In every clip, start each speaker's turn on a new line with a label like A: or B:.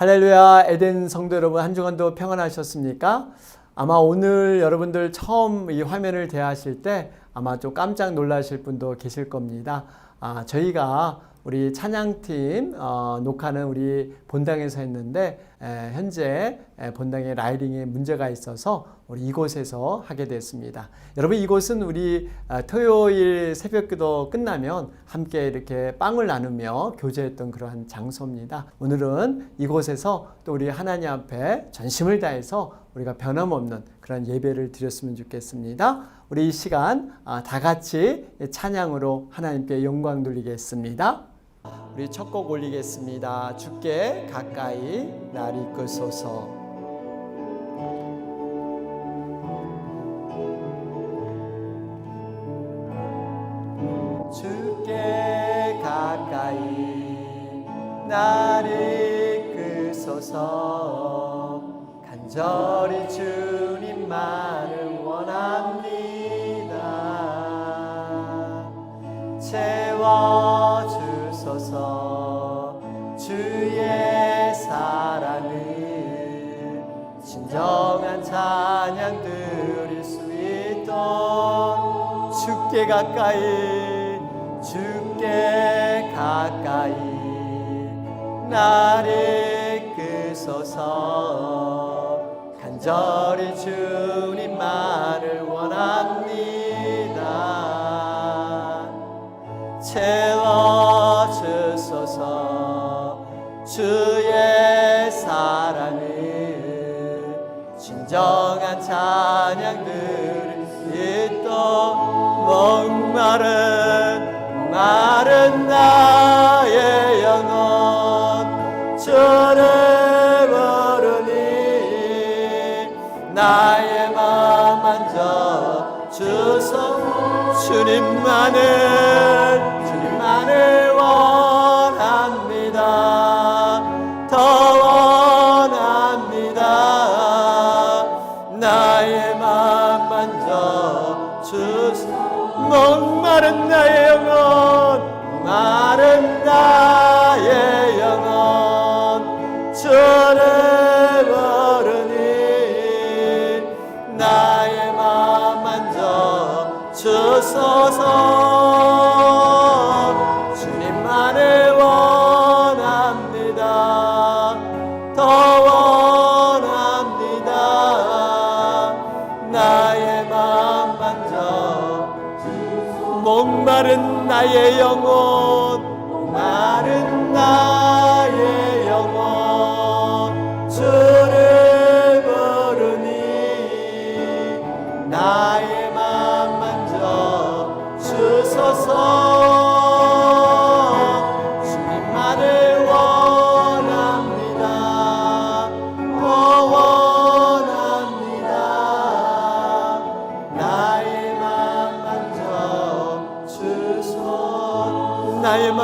A: 할렐루야. 에덴 성도 여러분, 한 주간도 평안하셨습니까? 아마 오늘 여러분들 처음 이 화면을 대하실 때 아마 좀 깜짝 놀라실 분도 계실 겁니다. 저희가 우리 찬양팀 녹화는 우리 본당에서 했는데 현재 본당에 라이딩에 문제가 있어서 우리 이곳에서 하게 됐습니다. 여러분, 이곳은 우리 토요일 새벽기도 끝나면 함께 이렇게 빵을 나누며 교제했던 그러한 장소입니다. 오늘은 이곳에서 또 우리 하나님 앞에 전심을 다해서 우리가 변함없는 그런 예배를 드렸으면 좋겠습니다. 우리 이 시간 다 같이 찬양으로 하나님께 영광 돌리겠습니다. 우리 첫 곡 올리겠습니다. 주께 가까이 날 이끄소서. 주께 가까이 날 이끄소서. 간절히 주님만을 원합니다. 채워주소서. 주의 사랑을 진정한 찬양 드릴 수 있도록 주께 가까이 날 이끄소서. 간절히 주님만을 원합니다. 채워주소서. 주의 사랑을 진정한 찬양 드릴 수 있도록 마른 나의 영혼 주를 부르니 나의 마음 만져 주소. 주님만을 원합니다. 더 원합니다. 나의 마음 만져 주소. 목마른 나의 영혼, 마른 나의 영혼 주를 부르니 나의 마음 만져 주소서. 주님만을 원합니다. 더 원합니다. 나의 마음 만져 목마른 나의 영혼, 목마른 나의 영혼 주를 부르니 나의 마음 만져 주소서. 주님만을 원합니다. 더 원합니다. 나의 마음 만져 주소. 나의 마음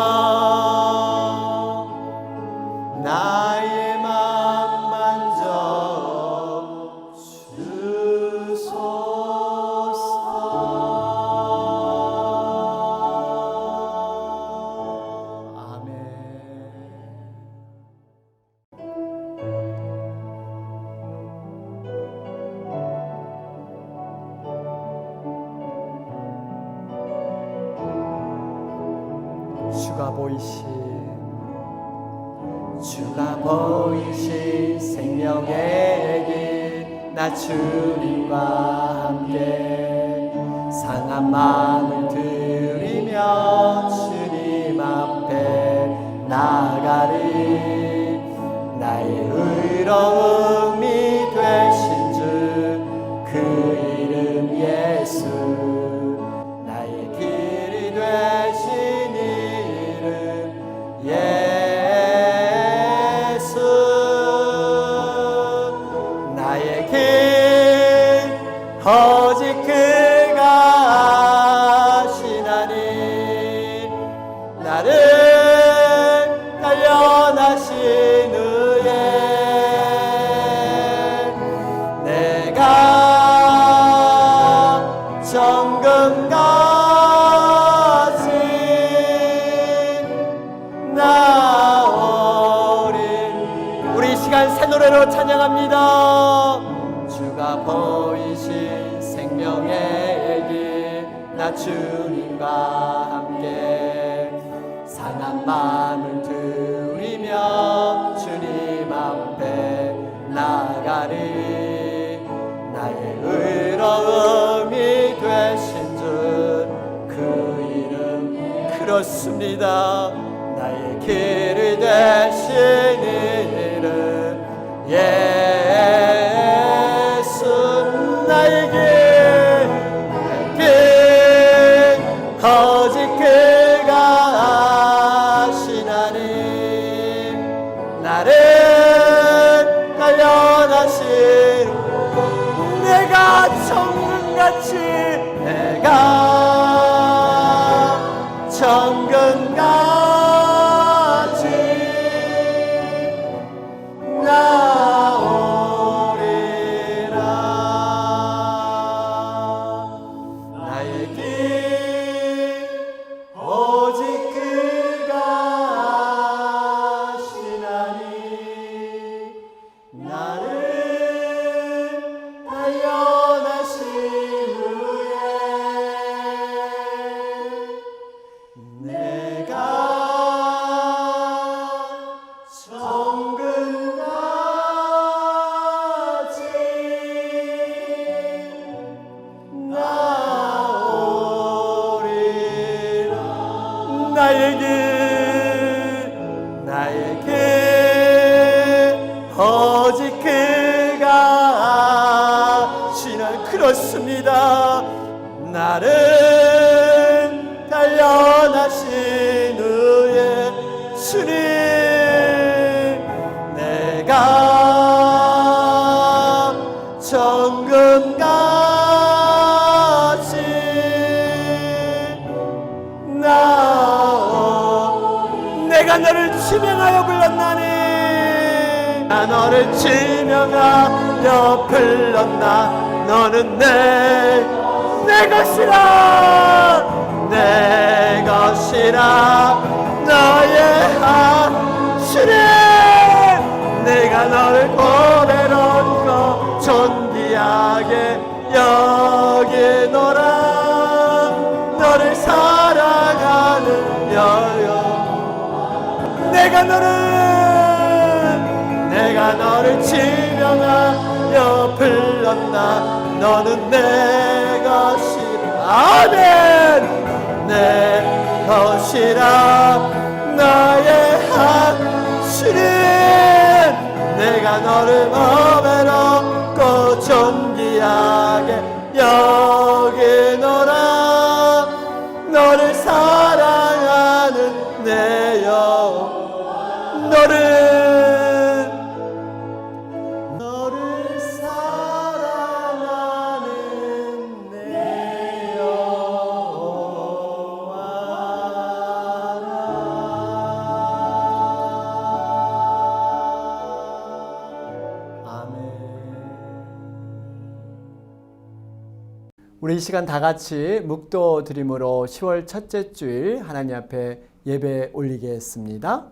A: 만져 주소서. 아멘. 주가 보이신 생명의 길, 나 주님과 함께 상한 마음을 들이며 주님 앞에 나가리. 나의 의로움이 되신 주 그 이름 예수. 나의 길이 되신 이름 예수. 나의 길 오직 그가 아시나니. 나를 단련하신 후에 시간 새 노래로 찬양합니다. 주가 보이신 생명의 길, 나 주님과 함께 상한 마음을 들이며 주님 앞에 나가리. 나의 의로움이 되신 주 그 이름 그렇습니다. 나의 길이 되신 이름 예수. 나의 길 오직 그가 아시나니. 나를 단련하신 내가 정금같이 내가 정금같이 나오리라. 나의 길 오직 그가 아시나니. 나를 단련하신 후에 내가 정금같이 나오리라. 나의 길 오직 그가 아시나. 그렇습니다. 나를 단련하신 후에 주님 내가 정금같이 내가 너를 지명하여 불렀나니. 나 너를 지명하여 불렀나. 너는 내 것이라 너의 주님. 내가 너를 고대롭고 존귀하게 여기노라. 너를 사랑하는 여여. 내가 너를 지명하여 불렀나. 너는 내 것이라. 아멘. 내 것이라 나의 주님. 내가 너를 보배롭고 존귀하게 여기노라. 너를 사랑하는 내 영. 너를 사랑하는 내 여호와라. 아멘. 우리 이 시간 다 같이 묵도 드림으로 10월 첫째 주일 하나님 앞에 예배 올리겠습니다.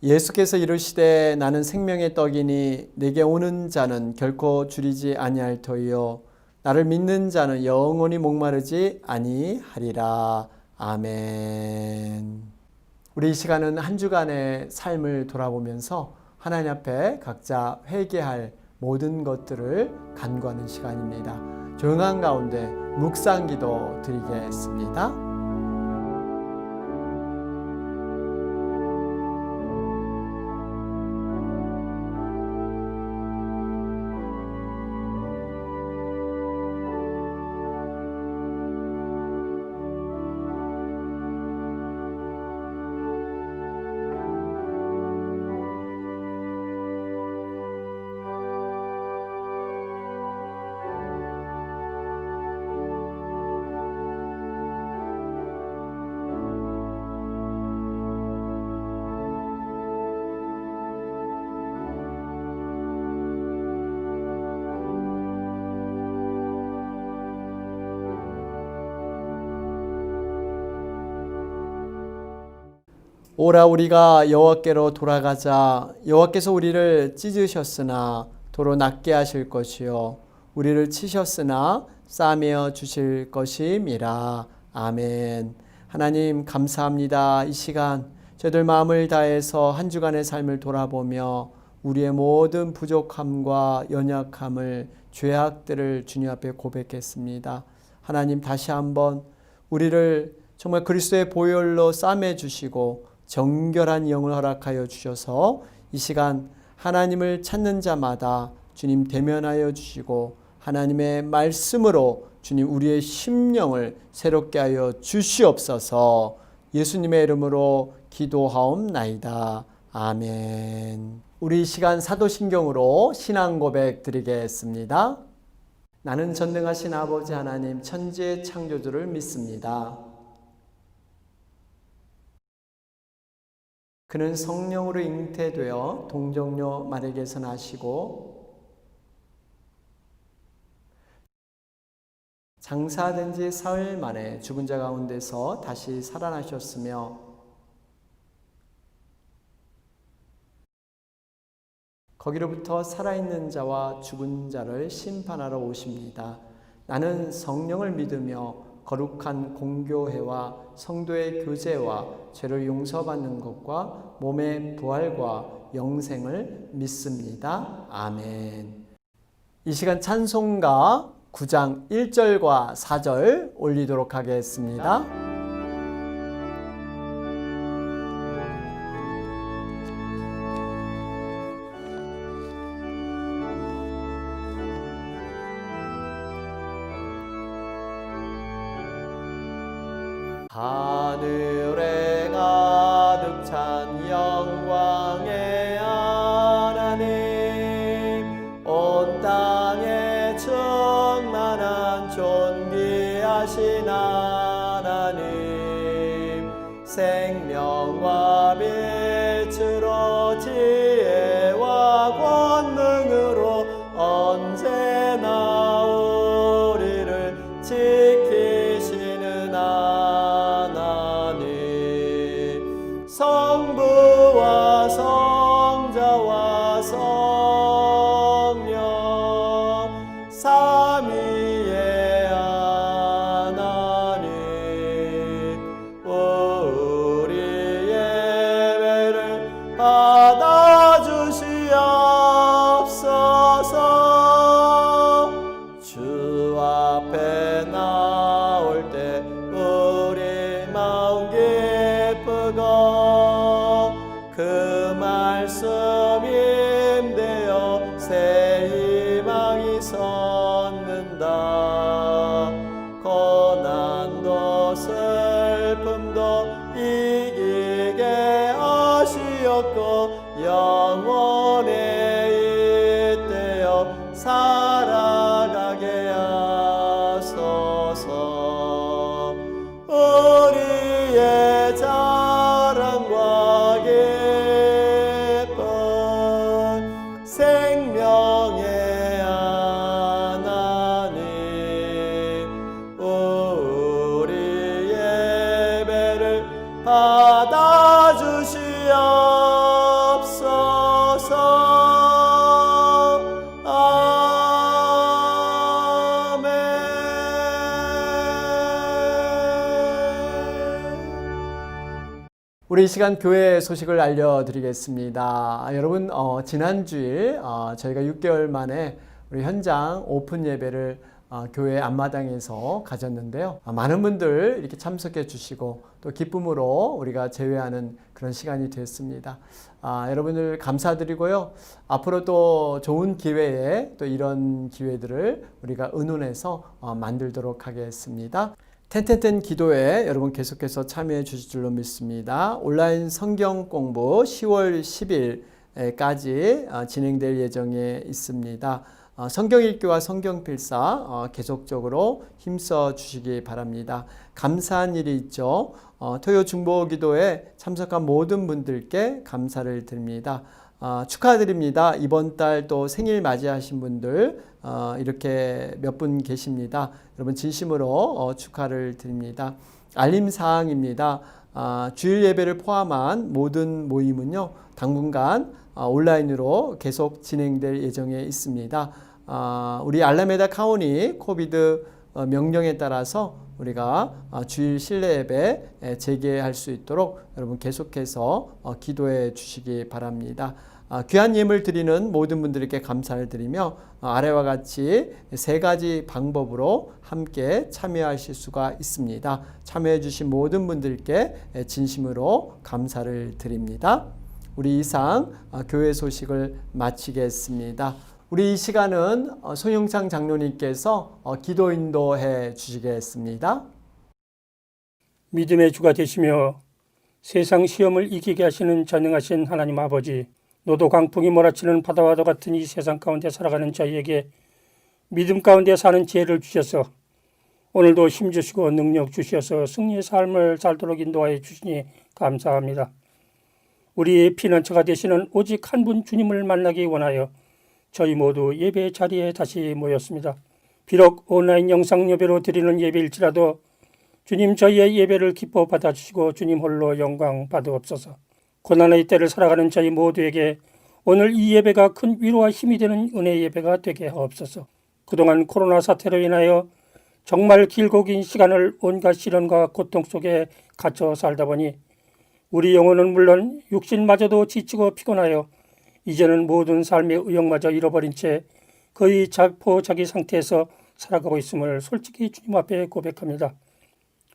A: 예수께서 이르시되 나는 생명의 떡이니 내게 오는 자는 결코 줄이지 아니할 터이요 나를 믿는 자는 영원히 목마르지 아니하리라. 아멘. 우리 이 시간은 한 주간의 삶을 돌아보면서 하나님 앞에 각자 회개할 모든 것들을 간구하는 시간입니다. 조용한 가운데 묵상기도 드리겠습니다. 오라 우리가 여호와께로 돌아가자. 여호와께서 우리를 찢으셨으나 도로 낫게 하실 것이요 우리를 치셨으나 싸매어 주실 것임이라. 아멘. 하나님 감사합니다. 이 시간 저희들 마음을 다해서 한 주간의 삶을 돌아보며 우리의 모든 부족함과 연약함을, 죄악들을 주님 앞에 고백했습니다. 하나님 다시 한번 우리를 정말 그리스도의 보혈로 싸매 주시고 정결한 영을 허락하여 주셔서 이 시간 하나님을 찾는 자마다 주님 대면하여 주시고 하나님의 말씀으로 주님 우리의 심령을 새롭게 하여 주시옵소서. 예수님의 이름으로 기도하옵나이다. 아멘. 우리 이 시간 사도신경으로 신앙 고백 드리겠습니다. 나는 전능하신 아버지 하나님 천지의 창조주를 믿습니다. 그는 성령으로 잉태되어 동정녀 마리아에게서 나시고 장사된 지 사흘 만에 죽은 자 가운데서 다시 살아나셨으며 거기로부터 살아있는 자와 죽은 자를 심판하러 오십니다. 나는 성령을 믿으며 거룩한 공교회와 성도의 교제와 죄를 용서받는 것과 몸의 부활과 영생을 믿습니다. 아멘. 이 시간 찬송가 9장 1절과 4절 올리도록 하겠습니다. 하늘에 가득 찬 영광의 하나님, 온 땅에 충만한 존귀하신 하나님, 생명과 빛으로 지혜와 권능으로 언제나 우리를 지키시는 하나님, 성부와 성자와 성령 삼위의 하나님, 우리 예배를 받아주시옵소서. 주 앞에 나올 때 우리 마음 기쁘고 그 말씀 임되어 새 희망이 솟는다. 고난도 슬픔도 이기게 하시었고 영원에 잇대어 살아가게 하소서. 우리의 자랑과 기쁨 생명의 하나님, 우리 예배를 받아주시옵소서. 아멘. 우리 이 시간 교회 소식을 알려드리겠습니다. 여러분 지난주일 저희가 6개월 만에 우리 현장 오픈 예배를 교회 앞마당에서 가졌는데요. 많은 분들 이렇게 참석해 주시고 또 기쁨으로 우리가 제외하는 그런 시간이 됐습니다. 여러분들 감사드리고요. 앞으로 또 좋은 기회에 또 이런 기회들을 우리가 의논해서 만들도록 하겠습니다. 텐텐텐 기도에 여러분 계속해서 참여해 주실 줄로 믿습니다. 온라인 성경 공부 10월 10일까지 진행될 예정에 있습니다. 성경 읽기와 성경 필사 계속적으로 힘써 주시기 바랍니다. 감사한 일이 있죠. 토요 중보 기도에 참석한 모든 분들께 감사를 드립니다. 축하드립니다. 이번 달 또 생일 맞이하신 분들 이렇게 몇 분 계십니다. 여러분 진심으로 축하를 드립니다. 알림사항입니다. 주일 예배를 포함한 모든 모임은요, 당분간 온라인으로 계속 진행될 예정에 있습니다. 우리 알라메다 카운티 코비드 명령에 따라서 우리가 주일 실내 예배 재개할 수 있도록 여러분 계속해서 기도해 주시기 바랍니다. 귀한 예물 드리는 모든 분들께 감사를 드리며 아래와 같이 세 가지 방법으로 함께 참여하실 수가 있습니다. 참여해 주신 모든 분들께 진심으로 감사를 드립니다. 우리 이상 교회 소식을 마치겠습니다. 우리 이 시간은 송영창 장로님께서 기도 인도해 주시겠습니다.
B: 믿음의 주가 되시며 세상 시험을 이기게 하시는 전능하신 하나님 아버지, 노도 강풍이 몰아치는 바다와도 같은 이 세상 가운데 살아가는 저희에게 믿음 가운데 사는 지혜를 주셔서 오늘도 힘 주시고 능력 주셔서 승리의 삶을 살도록 인도하여 주시니 감사합니다. 우리의 피난처가 되시는 오직 한 분 주님을 만나기 원하여 저희 모두 예배 자리에 다시 모였습니다. 비록 온라인 영상 예배로 드리는 예배일지라도 주님 저희의 예배를 기뻐 받아주시고 주님 홀로 영광 받으옵소서. 고난의 때를 살아가는 저희 모두에게 오늘 이 예배가 큰 위로와 힘이 되는 은혜의 예배가 되게 하옵소서. 그동안 코로나 사태로 인하여 정말 길고 긴 시간을 온갖 시련과 고통 속에 갇혀 살다 보니 우리 영혼은 물론 육신마저도 지치고 피곤하여 이제는 모든 삶의 의욕마저 잃어버린 채 거의 자포자기 상태에서 살아가고 있음을 솔직히 주님 앞에 고백합니다.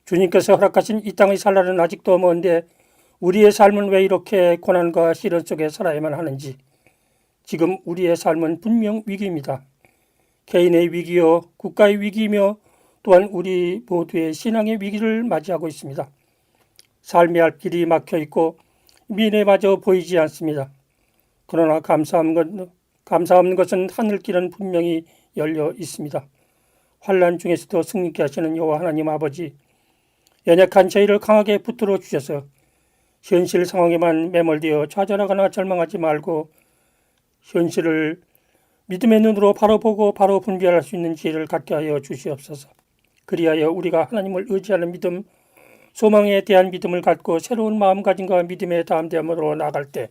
B: 주님께서 허락하신 이 땅의 살날은 아직도 먼데 우리의 삶은 왜 이렇게 고난과 시련 속에 살아야만 하는지, 지금 우리의 삶은 분명 위기입니다. 개인의 위기요, 국가의 위기이며 또한 우리 모두의 신앙의 위기를 맞이하고 있습니다. 삶의 앞길이 막혀있고 미래마저 보이지 않습니다. 그러나 감사없는 것은 하늘길은 분명히 열려 있습니다. 환난 중에서도 승리케 하시는 여호와 하나님 아버지, 연약한 저희를 강하게 붙들어 주셔서 현실 상황에만 매몰되어 좌절하거나 절망하지 말고 현실을 믿음의 눈으로 바로 보고 바로 분별할 수 있는 지혜를 갖게 하여 주시옵소서. 그리하여 우리가 하나님을 의지하는 믿음, 소망에 대한 믿음을 갖고 새로운 마음가짐과 믿음의 담대함으로 나아갈 때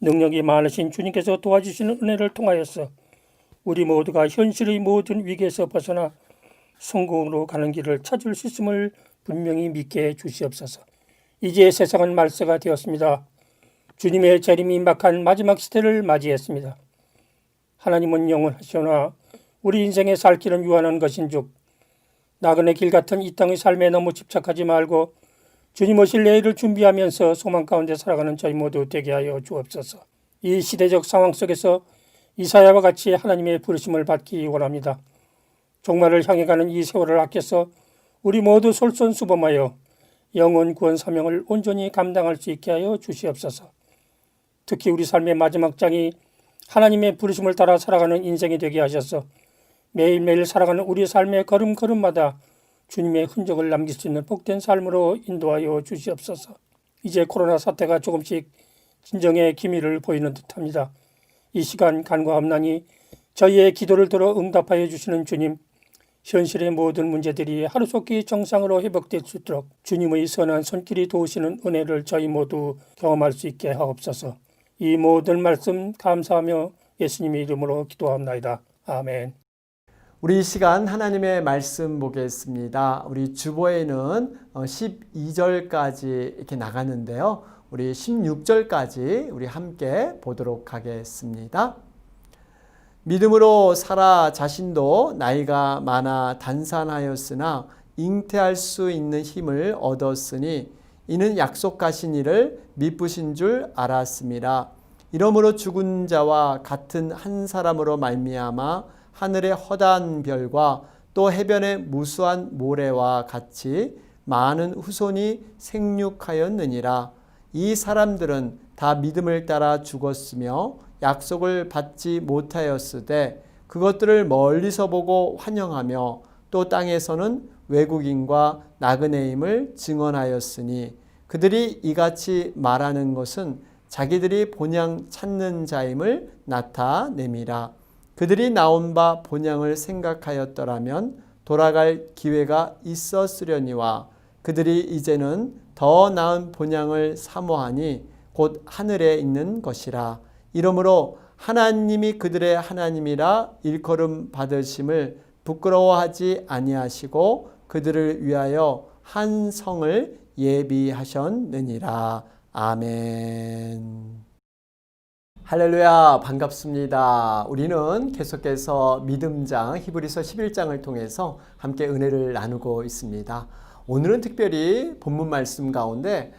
B: 능력이 많으신 주님께서 도와주시는 은혜를 통하여서 우리 모두가 현실의 모든 위기에서 벗어나 성공으로 가는 길을 찾을 수 있음을 분명히 믿게 해 주시옵소서. 이제 세상은 말세가 되었습니다. 주님의 재림이 임박한 마지막 시대를 맞이했습니다. 하나님은 영원하시오나 우리 인생의 살 길은 유한한 것인즉 나그네 길 같은 이 땅의 삶에 너무 집착하지 말고 주님 오실 내일을 준비하면서 소망 가운데 살아가는 저희 모두 되게 하여 주옵소서. 이 시대적 상황 속에서 이사야와 같이 하나님의 부르심을 받기 원합니다. 종말을 향해 가는 이 세월을 아껴서 우리 모두 솔선수범하여 영혼 구원 사명을 온전히 감당할 수 있게 하여 주시옵소서. 특히 우리 삶의 마지막 장이 하나님의 부르심을 따라 살아가는 인생이 되게 하셔서 매일매일 살아가는 우리 삶의 걸음걸음마다 주님의 흔적을 남길 수 있는 복된 삶으로 인도하여 주시옵소서. 이제 코로나 사태가 조금씩 진정의 기미를 보이는 듯합니다. 이 시간 간과함나니 저희의 기도를 들어 응답하여 주시는 주님, 현실의 모든 문제들이 하루속히 정상으로 회복될 수 있도록 주님의 선한 손길이 도우시는 은혜를 저희 모두 경험할 수 있게 하옵소서. 이 모든 말씀 감사하며 예수님의 이름으로 기도합나이다. 아멘.
A: 우리 이 시간 하나님의 말씀 보겠습니다. 우리 주보에는 12절까지 이렇게 나가는데요. 우리 16절까지 우리 함께 보도록 하겠습니다. 믿음으로 사라 자신도 나이가 많아 단산하였으나 잉태할 수 있는 힘을 얻었으니 이는 약속하신 이를 미쁘신 줄 알았음이라. 이러므로 죽은 자와 같은 한 사람으로 말미암아 하늘의 허다한 별과 또 해변의 무수한 모래와 같이 많은 후손이 생육하였느니라. 이 사람들은 다 믿음을 따라 죽었으며 약속을 받지 못하였으되 그것들을 멀리서 보고 환영하며 또 땅에서는 외국인과 나그네임을 증언하였으니 그들이 이같이 말하는 것은 자기들이 본향 찾는 자임을 나타냄이라. 그들이 나온 바 본향을 생각하였더라면 돌아갈 기회가 있었으려니와 그들이 이제는 더 나은 본향을 사모하니 곧 하늘에 있는 것이라. 이러므로 하나님이 그들의 하나님이라 일컬음 받으심을 부끄러워하지 아니하시고 그들을 위하여 한 성을 예비하셨느니라. 아멘. 할렐루야, 반갑습니다. 우리는 계속해서 믿음장 히브리서 11장을 통해서 함께 은혜를 나누고 있습니다. 오늘은 특별히 본문 말씀 가운데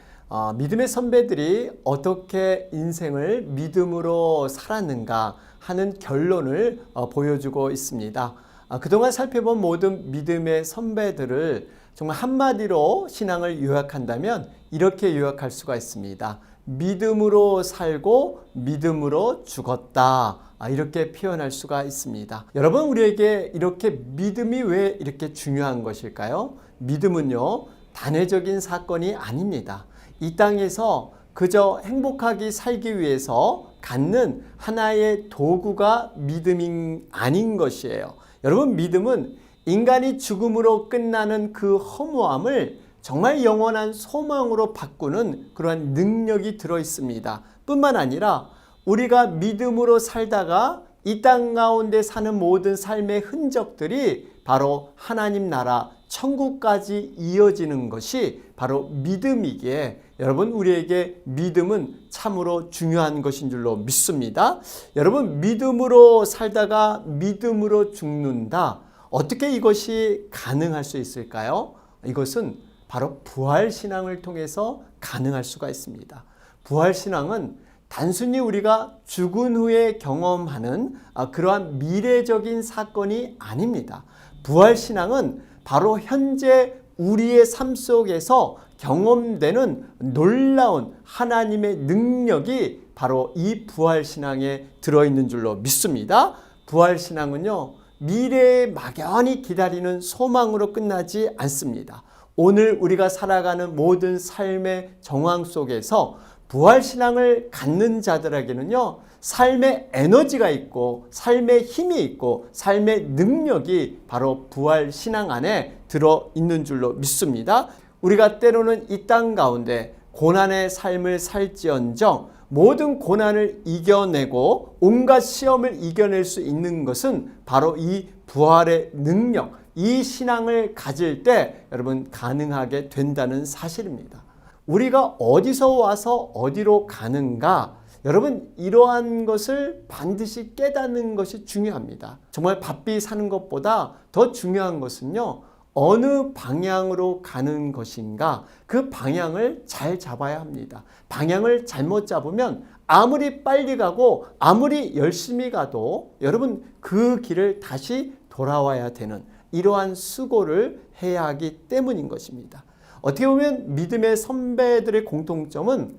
A: 믿음의 선배들이 어떻게 인생을 믿음으로 살았는가 하는 결론을 보여주고 있습니다. 그동안 살펴본 모든 믿음의 선배들을 정말 한마디로 신앙을 요약한다면 이렇게 요약할 수가 있습니다. 믿음으로 살고 믿음으로 죽었다. 이렇게 표현할 수가 있습니다. 여러분, 우리에게 이렇게 믿음이 왜 이렇게 중요한 것일까요? 믿음은요, 단회적인 사건이 아닙니다. 이 땅에서 그저 행복하게 살기 위해서 갖는 하나의 도구가 믿음이 아닌 것이에요. 여러분, 믿음은 인간이 죽음으로 끝나는 그 허무함을 정말 영원한 소망으로 바꾸는 그러한 능력이 들어 있습니다. 뿐만 아니라 우리가 믿음으로 살다가 이 땅 가운데 사는 모든 삶의 흔적들이 바로 하나님 나라 천국까지 이어지는 것이 바로 믿음이기에 여러분, 우리에게 믿음은 참으로 중요한 것인 줄로 믿습니다. 여러분, 믿음으로 살다가 믿음으로 죽는다. 어떻게 이것이 가능할 수 있을까요? 이것은 바로 부활신앙을 통해서 가능할 수가 있습니다. 부활신앙은 단순히 우리가 죽은 후에 경험하는 그러한 미래적인 사건이 아닙니다. 부활신앙은 바로 현재 우리의 삶 속에서 경험되는 놀라운 하나님의 능력이 바로 이 부활신앙에 들어있는 줄로 믿습니다. 부활신앙은요, 미래에 막연히 기다리는 소망으로 끝나지 않습니다. 오늘 우리가 살아가는 모든 삶의 정황 속에서 부활신앙을 갖는 자들에게는요, 삶의 에너지가 있고 삶의 힘이 있고 삶의 능력이 바로 부활신앙 안에 들어있는 줄로 믿습니다. 우리가 때로는 이 땅 가운데 고난의 삶을 살지언정 모든 고난을 이겨내고 온갖 시험을 이겨낼 수 있는 것은 바로 이 부활의 능력, 이 신앙을 가질 때 여러분 가능하게 된다는 사실입니다. 우리가 어디서 와서 어디로 가는가, 여러분 이러한 것을 반드시 깨닫는 것이 중요합니다. 정말 바삐 사는 것보다 더 중요한 것은요, 어느 방향으로 가는 것인가, 그 방향을 잘 잡아야 합니다. 방향을 잘못 잡으면 아무리 빨리 가고 아무리 열심히 가도 여러분 그 길을 다시 돌아와야 되는 이러한 수고를 해야 하기 때문인 것입니다. 어떻게 보면 믿음의 선배들의 공통점은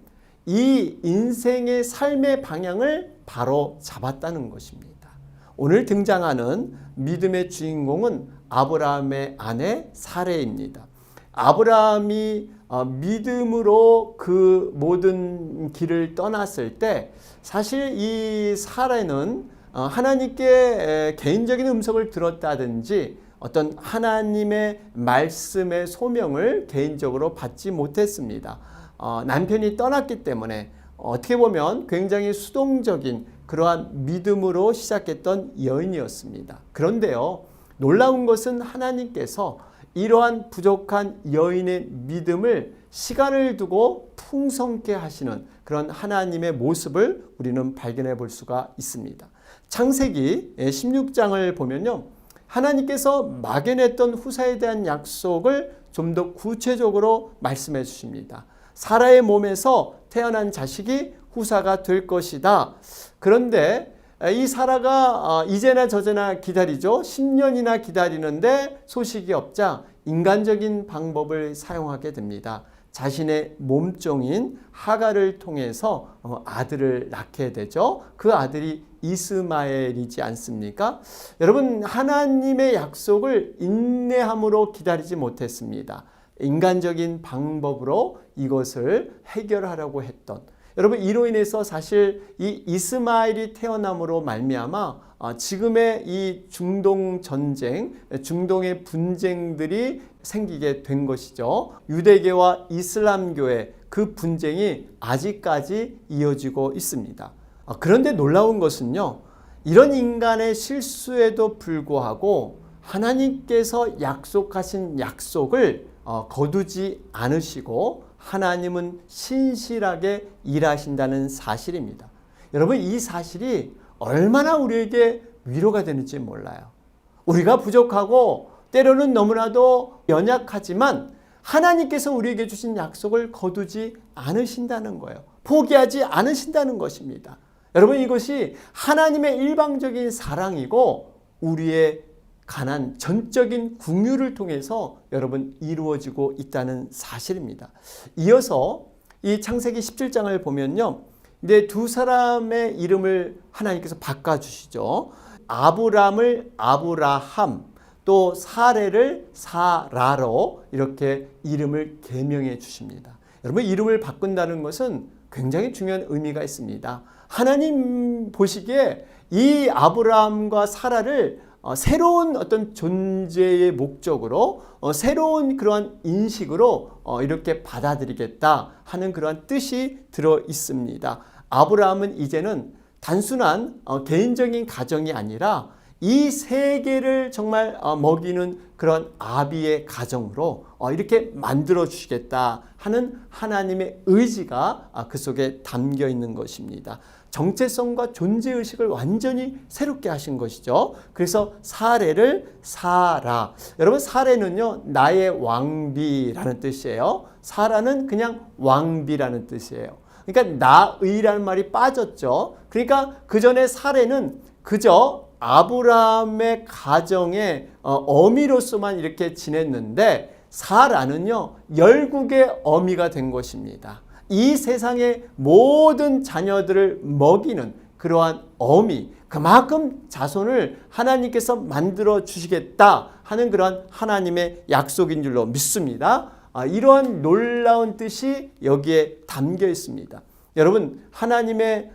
A: 이 인생의 삶의 방향을 바로 잡았다는 것입니다. 오늘 등장하는 믿음의 주인공은 아브라함의 아내 사레입니다. 아브라함이 믿음으로 그 모든 길을 떠났을 때 사실 이 사레는 하나님께 개인적인 음성을 들었다든지 어떤 하나님의 말씀의 소명을 개인적으로 받지 못했습니다. 남편이 떠났기 때문에 어떻게 보면 굉장히 수동적인 그러한 믿음으로 시작했던 여인이었습니다. 그런데요, 놀라운 것은 하나님께서 이러한 부족한 여인의 믿음을 시간을 두고 풍성케 하시는 그런 하나님의 모습을 우리는 발견해 볼 수가 있습니다. 창세기 16장을 보면요, 하나님께서 막연했던 후사에 대한 약속을 좀 더 구체적으로 말씀해 주십니다. 사라의 몸에서 태어난 자식이 후사가 될 것이다. 그런데 이 사라가 이제나 저제나 기다리죠. 10년이나 기다리는데 소식이 없자 인간적인 방법을 사용하게 됩니다. 자신의 몸종인 하갈을 통해서 아들을 낳게 되죠. 그 아들이 이스마엘이지 않습니까? 여러분, 하나님의 약속을 인내함으로 기다리지 못했습니다. 인간적인 방법으로 이것을 해결하려고 했던, 여러분 이로 인해서 사실 이 이스마엘이 태어남으로 말미암아 지금의 이 중동 전쟁, 중동의 분쟁들이 생기게 된 것이죠. 유대계와 이슬람교의 그 분쟁이 아직까지 이어지고 있습니다. 그런데 놀라운 것은요, 이런 인간의 실수에도 불구하고 하나님께서 약속하신 약속을 거두지 않으시고 하나님은 신실하게 일하신다는 사실입니다. 여러분, 이 사실이 얼마나 우리에게 위로가 되는지 몰라요. 우리가 부족하고 때로는 너무나도 연약하지만 하나님께서 우리에게 주신 약속을 거두지 않으신다는 거예요. 포기하지 않으신다는 것입니다. 여러분, 이것이 하나님의 일방적인 사랑이고 우리의 가난, 전적인 긍휼을 통해서 여러분 이루어지고 있다는 사실입니다. 이어서 이 창세기 17장을 보면요, 이제 두 사람의 이름을 하나님께서 바꿔주시죠. 아브람을 아브라함, 또 사레를 사라로 이렇게 이름을 개명해 주십니다. 여러분, 이름을 바꾼다는 것은 굉장히 중요한 의미가 있습니다. 하나님 보시기에 이 아브라함과 사라를 새로운 어떤 존재의 목적으로 새로운 그러한 인식으로 이렇게 받아들이겠다 하는 그러한 뜻이 들어 있습니다. 아브라함은 이제는 단순한 개인적인 가정이 아니라 이 세계를 정말 먹이는 그런 아비의 가정으로 이렇게 만들어 주시겠다 하는 하나님의 의지가 그 속에 담겨 있는 것입니다. 정체성과 존재의식을 완전히 새롭게 하신 것이죠. 그래서 사레를 사라. 여러분, 사레는요, 나의 왕비라는 뜻이에요. 사라는 그냥 왕비라는 뜻이에요. 그러니까 나의라는 말이 빠졌죠. 그러니까 그 전에 사레는 그저 아브라함의 가정의 어미로서만 이렇게 지냈는데 사라는요, 열국의 어미가 된 것입니다. 이 세상의 모든 자녀들을 먹이는 그러한 어미, 그만큼 자손을 하나님께서 만들어 주시겠다 하는 그러한 하나님의 약속인 줄로 믿습니다. 이러한 놀라운 뜻이 여기에 담겨 있습니다. 여러분, 하나님의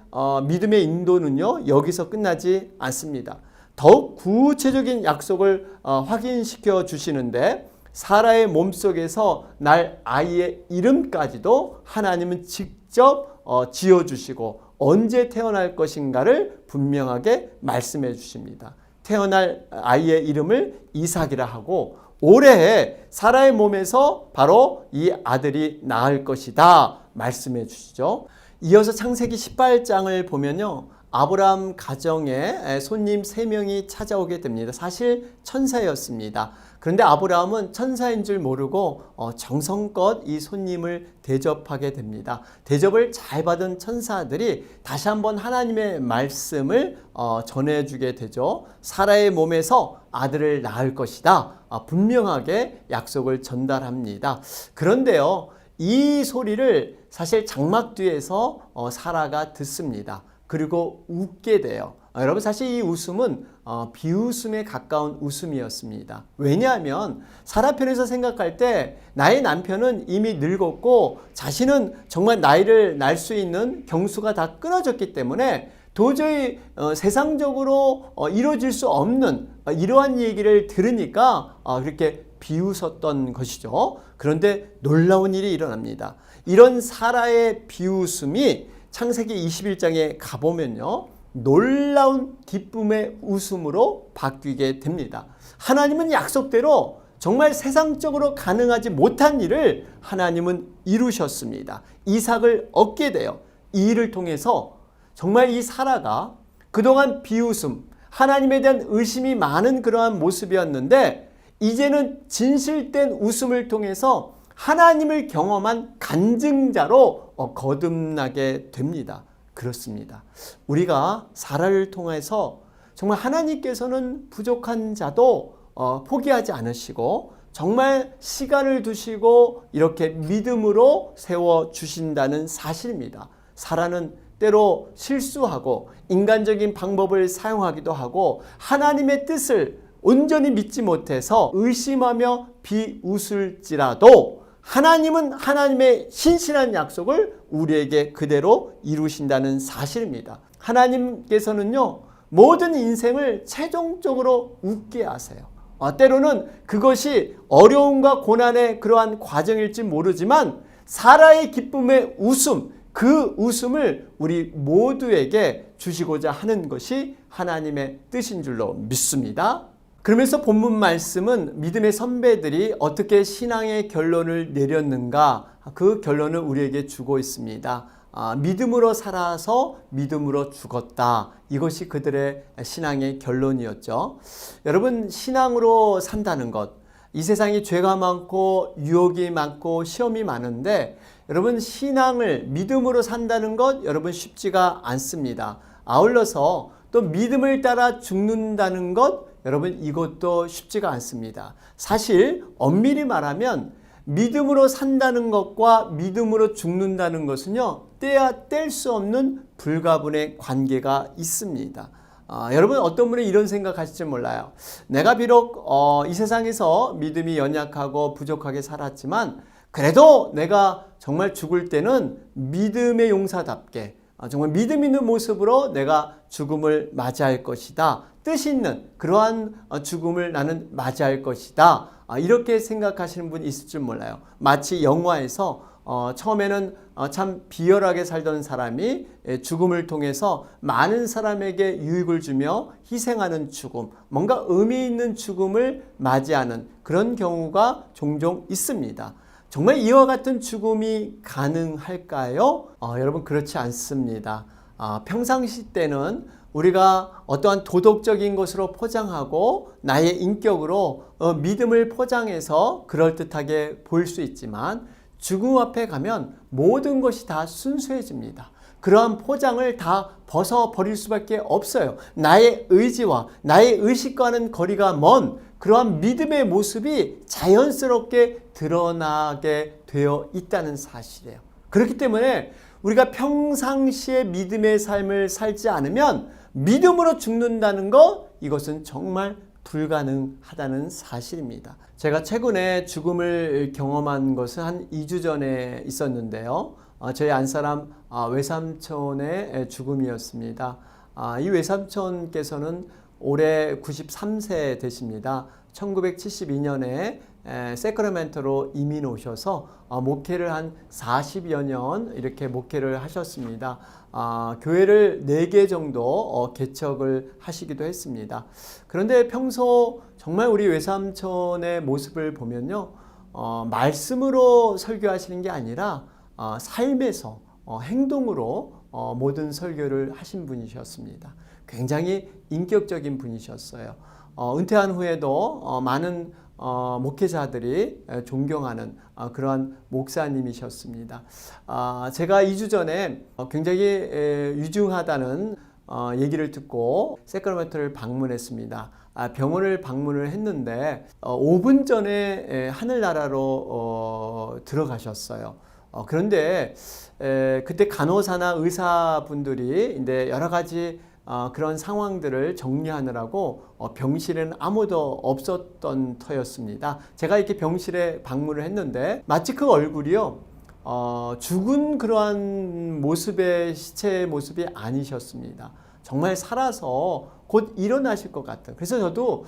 A: 믿음의 인도는요, 여기서 끝나지 않습니다. 더욱 구체적인 약속을 확인시켜 주시는데, 사라의 몸속에서 날 아이의 이름까지도 하나님은 직접 지어주시고 언제 태어날 것인가를 분명하게 말씀해 주십니다. 태어날 아이의 이름을 이삭이라 하고 올해 사라의 몸에서 바로 이 아들이 낳을 것이다 말씀해 주시죠. 이어서 창세기 18장을 보면요, 아브라함 가정에 손님 3명이 찾아오게 됩니다. 사실 천사였습니다. 그런데 아브라함은 천사인 줄 모르고 정성껏 이 손님을 대접하게 됩니다. 대접을 잘 받은 천사들이 다시 한번 하나님의 말씀을 전해주게 되죠. 사라의 몸에서 아들을 낳을 것이다. 분명하게 약속을 전달합니다. 그런데요, 이 소리를 사실 장막 뒤에서 사라가 듣습니다. 그리고 웃게 돼요. 여러분, 사실 이 웃음은 비웃음에 가까운 웃음이었습니다. 왜냐하면 사라 편에서 생각할 때 나의 남편은 이미 늙었고 자신은 정말 나이를 날 수 있는 경수가 다 끊어졌기 때문에 도저히 세상적으로 이루어질 수 없는 이러한 얘기를 들으니까 그렇게 비웃었던 것이죠. 그런데 놀라운 일이 일어납니다. 이런 사라의 비웃음이 창세기 21장에 가보면요, 놀라운 기쁨의 웃음으로 바뀌게 됩니다. 하나님은 약속대로 정말 세상적으로 가능하지 못한 일을 하나님은 이루셨습니다. 이삭을 얻게 돼요. 이 일을 통해서 정말 이 사라가 그동안 비웃음, 하나님에 대한 의심이 많은 그러한 모습이었는데 이제는 진실된 웃음을 통해서 하나님을 경험한 간증자로 거듭나게 됩니다. 그렇습니다. 우리가 사라를 통해서 정말 하나님께서는 부족한 자도 포기하지 않으시고 정말 시간을 두시고 이렇게 믿음으로 세워주신다는 사실입니다. 사라는 때로 실수하고 인간적인 방법을 사용하기도 하고 하나님의 뜻을 온전히 믿지 못해서 의심하며 비웃을지라도 하나님은 하나님의 신실한 약속을 우리에게 그대로 이루신다는 사실입니다. 하나님께서는요, 모든 인생을 최종적으로 웃게 하세요. 때로는 그것이 어려움과 고난의 그러한 과정일지 모르지만 사라의 기쁨의 웃음, 그 웃음을 우리 모두에게 주시고자 하는 것이 하나님의 뜻인 줄로 믿습니다. 그러면서 본문 말씀은 믿음의 선배들이 어떻게 신앙의 결론을 내렸는가, 그 결론을 우리에게 주고 있습니다. 믿음으로 살아서 믿음으로 죽었다. 이것이 그들의 신앙의 결론이었죠. 여러분, 신앙으로 산다는 것, 이 세상이 죄가 많고 유혹이 많고 시험이 많은데 여러분, 신앙을 믿음으로 산다는 것 여러분 쉽지가 않습니다. 아울러서 또 믿음을 따라 죽는다는 것 여러분 이것도 쉽지가 않습니다. 사실 엄밀히 말하면 믿음으로 산다는 것과 믿음으로 죽는다는 것은요, 떼야 뗄 수 없는 불가분의 관계가 있습니다. 여러분 어떤 분은 이런 생각하실지 몰라요. 내가 비록 이 세상에서 믿음이 연약하고 부족하게 살았지만 그래도 내가 정말 죽을 때는 믿음의 용사답게 정말 믿음 있는 모습으로 내가 죽음을 맞이할 것이다. 뜻 있는 그러한 죽음을 나는 맞이할 것이다. 이렇게 생각하시는 분이 있을 줄 몰라요. 마치 영화에서 처음에는 참 비열하게 살던 사람이 죽음을 통해서 많은 사람에게 유익을 주며 희생하는 죽음, 뭔가 의미 있는 죽음을 맞이하는 그런 경우가 종종 있습니다. 정말 이와 같은 죽음이 가능할까요? 여러분 그렇지 않습니다. 평상시 때는 우리가 어떠한 도덕적인 것으로 포장하고 나의 인격으로 믿음을 포장해서 그럴듯하게 보일 수 있지만 죽음 앞에 가면 모든 것이 다 순수해집니다. 그러한 포장을 다 벗어버릴 수밖에 없어요. 나의 의지와 나의 의식과는 거리가 먼 그러한 믿음의 모습이 자연스럽게 드러나게 되어 있다는 사실이에요. 그렇기 때문에 우리가 평상시에 믿음의 삶을 살지 않으면 믿음으로 죽는다는 것, 이것은 정말 불가능하다는 사실입니다. 제가 최근에 죽음을 경험한 것은 한 2주 전에 있었는데요. 저희 안사람 외삼촌의 죽음이었습니다. 이 외삼촌께서는 올해 93세 되십니다. 1972년에 세크라멘토로 이민 오셔서 목회를 한 40여 년 이렇게 목회를 하셨습니다. 교회를 4개 정도 개척을 하시기도 했습니다. 그런데 평소 정말 우리 외삼촌의 모습을 보면요, 말씀으로 설교하시는 게 아니라 삶에서 행동으로 모든 설교를 하신 분이셨습니다. 굉장히 인격적인 분이셨어요. 은퇴한 후에도 많은 목회자들이 존경하는 그러한 목사님이셨습니다. 제가 2주 전에 굉장히 유중하다는 얘기를 듣고 세크라멘토를 방문했습니다. 병원을 방문을 했는데 5분 전에 하늘나라로 들어가셨어요. 그런데 그때 간호사나 의사분들이 이제 여러 가지 그런 상황들을 정리하느라고 병실에는 아무도 없었던 터였습니다. 제가 이렇게 병실에 방문을 했는데 마치 그 얼굴이요, 죽은 그러한 모습의 시체의 모습이 아니셨습니다. 정말 살아서 곧 일어나실 것 같은. 그래서 저도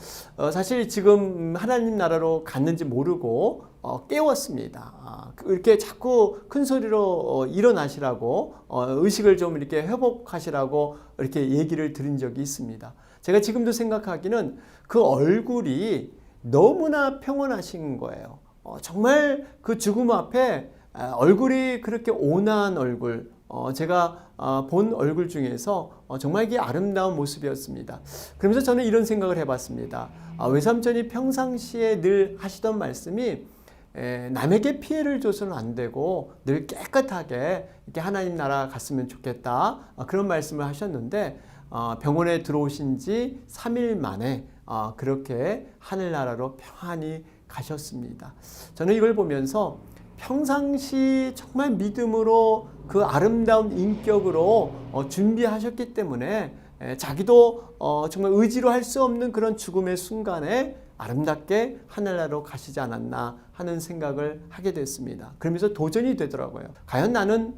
A: 사실 지금 하나님 나라로 갔는지 모르고 깨웠습니다. 이렇게 자꾸 큰 소리로 일어나시라고 의식을 좀 이렇게 회복하시라고 이렇게 얘기를 드린 적이 있습니다. 제가 지금도 생각하기는 그 얼굴이 너무나 평온하신 거예요. 정말 그 죽음 앞에 얼굴이 그렇게 온화한 얼굴, 제가 본 얼굴 중에서 정말 이게 아름다운 모습이었습니다. 그러면서 저는 이런 생각을 해봤습니다. 외삼촌이 평상시에 늘 하시던 말씀이 남에게 피해를 줘서는 안 되고 늘 깨끗하게 이렇게 하나님 나라 갔으면 좋겠다, 그런 말씀을 하셨는데 병원에 들어오신 지 3일 만에 그렇게 하늘나라로 평안히 가셨습니다. 저는 이걸 보면서 평상시 정말 믿음으로 그 아름다운 인격으로 준비하셨기 때문에 자기도 정말 의지로 할 수 없는 그런 죽음의 순간에 아름답게 하늘나라로 가시지 않았나 하는 생각을 하게 됐습니다. 그러면서 도전이 되더라고요. 과연 나는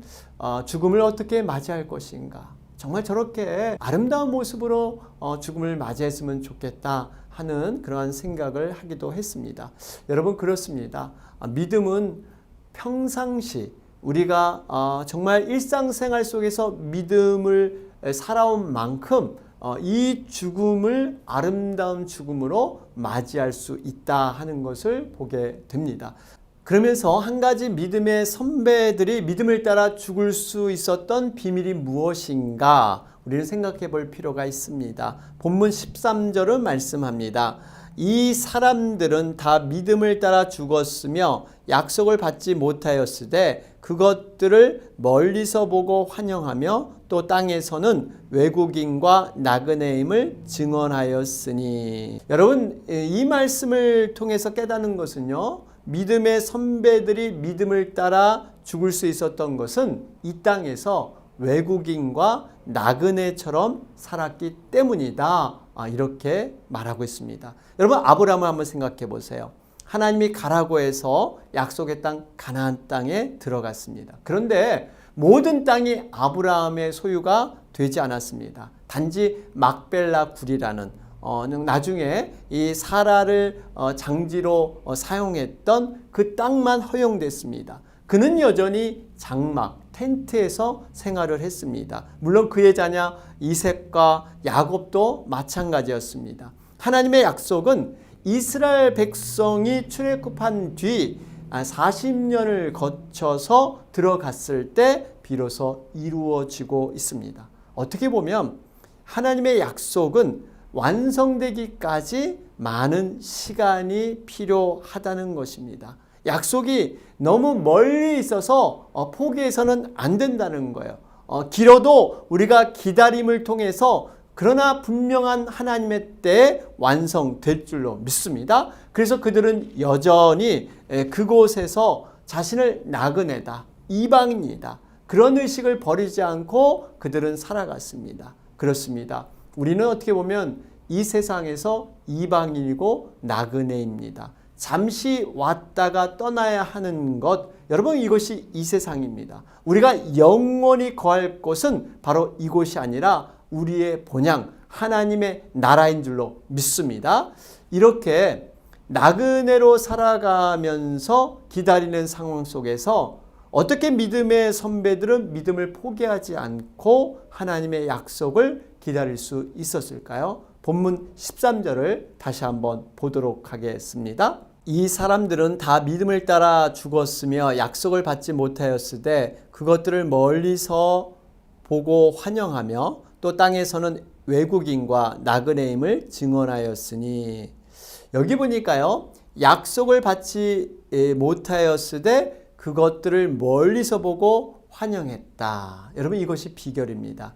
A: 죽음을 어떻게 맞이할 것인가? 정말 저렇게 아름다운 모습으로 죽음을 맞이했으면 좋겠다 하는 그러한 생각을 하기도 했습니다. 여러분, 그렇습니다. 믿음은 평상시 우리가 정말 일상생활 속에서 믿음을 살아온 만큼 이 죽음을 아름다운 죽음으로 맞이할 수 있다 하는 것을 보게 됩니다. 그러면서 한 가지 믿음의 선배들이 믿음을 따라 죽을 수 있었던 비밀이 무엇인가 우리는 생각해 볼 필요가 있습니다. 본문 13절은 말씀합니다. 이 사람들은 다 믿음을 따라 죽었으며 약속을 받지 못하였으되 그것들을 멀리서 보고 환영하며 또 땅에서는 외국인과 나그네임을 증언하였으니. 여러분, 이 말씀을 통해서 깨닫는 것은요, 믿음의 선배들이 믿음을 따라 죽을 수 있었던 것은 이 땅에서 외국인과 나그네처럼 살았기 때문이다. 이렇게 말하고 있습니다. 여러분, 아브라함을 한번 생각해 보세요. 하나님이 가라고 해서 약속의 땅 가나안 땅에 들어갔습니다. 그런데 모든 땅이 아브라함의 소유가 되지 않았습니다. 단지 막벨라 굴이라는 나중에 이 사라를 장지로 사용했던 그 땅만 허용됐습니다. 그는 여전히 장막, 텐트에서 생활을 했습니다. 물론 그의 자녀 이색과 야곱도 마찬가지였습니다. 하나님의 약속은 이스라엘 백성이 출애굽한 뒤 40년을 거쳐서 들어갔을 때 비로소 이루어지고 있습니다. 어떻게 보면 하나님의 약속은 완성되기까지 많은 시간이 필요하다는 것입니다. 약속이 너무 멀리 있어서 포기해서는 안 된다는 거예요. 길어도 우리가 기다림을 통해서 그러나 분명한 하나님의 때에 완성될 줄로 믿습니다. 그래서 그들은 여전히 그곳에서 자신을 나그네다, 이방인이다, 그런 의식을 버리지 않고 그들은 살아갔습니다. 그렇습니다. 우리는 어떻게 보면 이 세상에서 이방인이고 나그네입니다. 잠시 왔다가 떠나야 하는 것, 여러분, 이것이 이 세상입니다. 우리가 영원히 거할 곳은 바로 이곳이 아니라 우리의 본향 하나님의 나라인 줄로 믿습니다. 이렇게 나그네로 살아가면서 기다리는 상황 속에서 어떻게 믿음의 선배들은 믿음을 포기하지 않고 하나님의 약속을 기다릴 수 있었을까요? 본문 13절을 다시 한번 보도록 하겠습니다. 이 사람들은 다 믿음을 따라 죽었으며 약속을 받지 못하였으되 그것들을 멀리서 보고 환영하며 또 땅에서는 외국인과 나그네임을 증언하였으니. 여기 보니까요, 약속을 받지 못하였으되 그것들을 멀리서 보고 환영했다. 여러분, 이것이 비결입니다.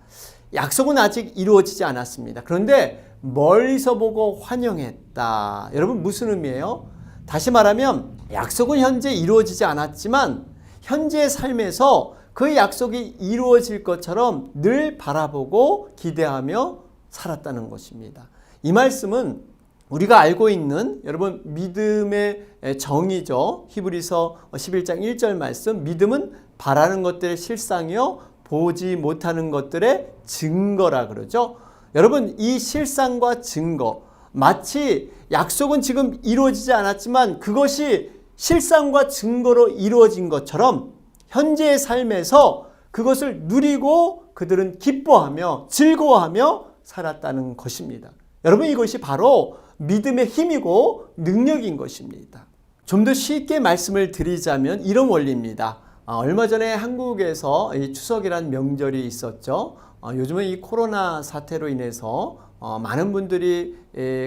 A: 약속은 아직 이루어지지 않았습니다. 그런데 멀리서 보고 환영했다. 여러분, 무슨 의미예요? 다시 말하면 약속은 현재 이루어지지 않았지만 현재의 삶에서 그 약속이 이루어질 것처럼 늘 바라보고 기대하며 살았다는 것입니다. 이 말씀은 우리가 알고 있는 여러분 믿음의 정의죠. 히브리서 11장 1절 말씀, 믿음은 바라는 것들의 실상이요 보지 못하는 것들의 증거라 그러죠. 여러분, 이 실상과 증거, 마치 약속은 지금 이루어지지 않았지만 그것이 실상과 증거로 이루어진 것처럼 현재의 삶에서 그것을 누리고 그들은 기뻐하며 즐거워하며 살았다는 것입니다. 여러분, 이것이 바로 믿음의 힘이고 능력인 것입니다. 좀 더 쉽게 말씀을 드리자면 이런 원리입니다. 얼마 전에 한국에서 이 추석이란 명절이 있었죠. 요즘은 이 코로나 사태로 인해서 많은 분들이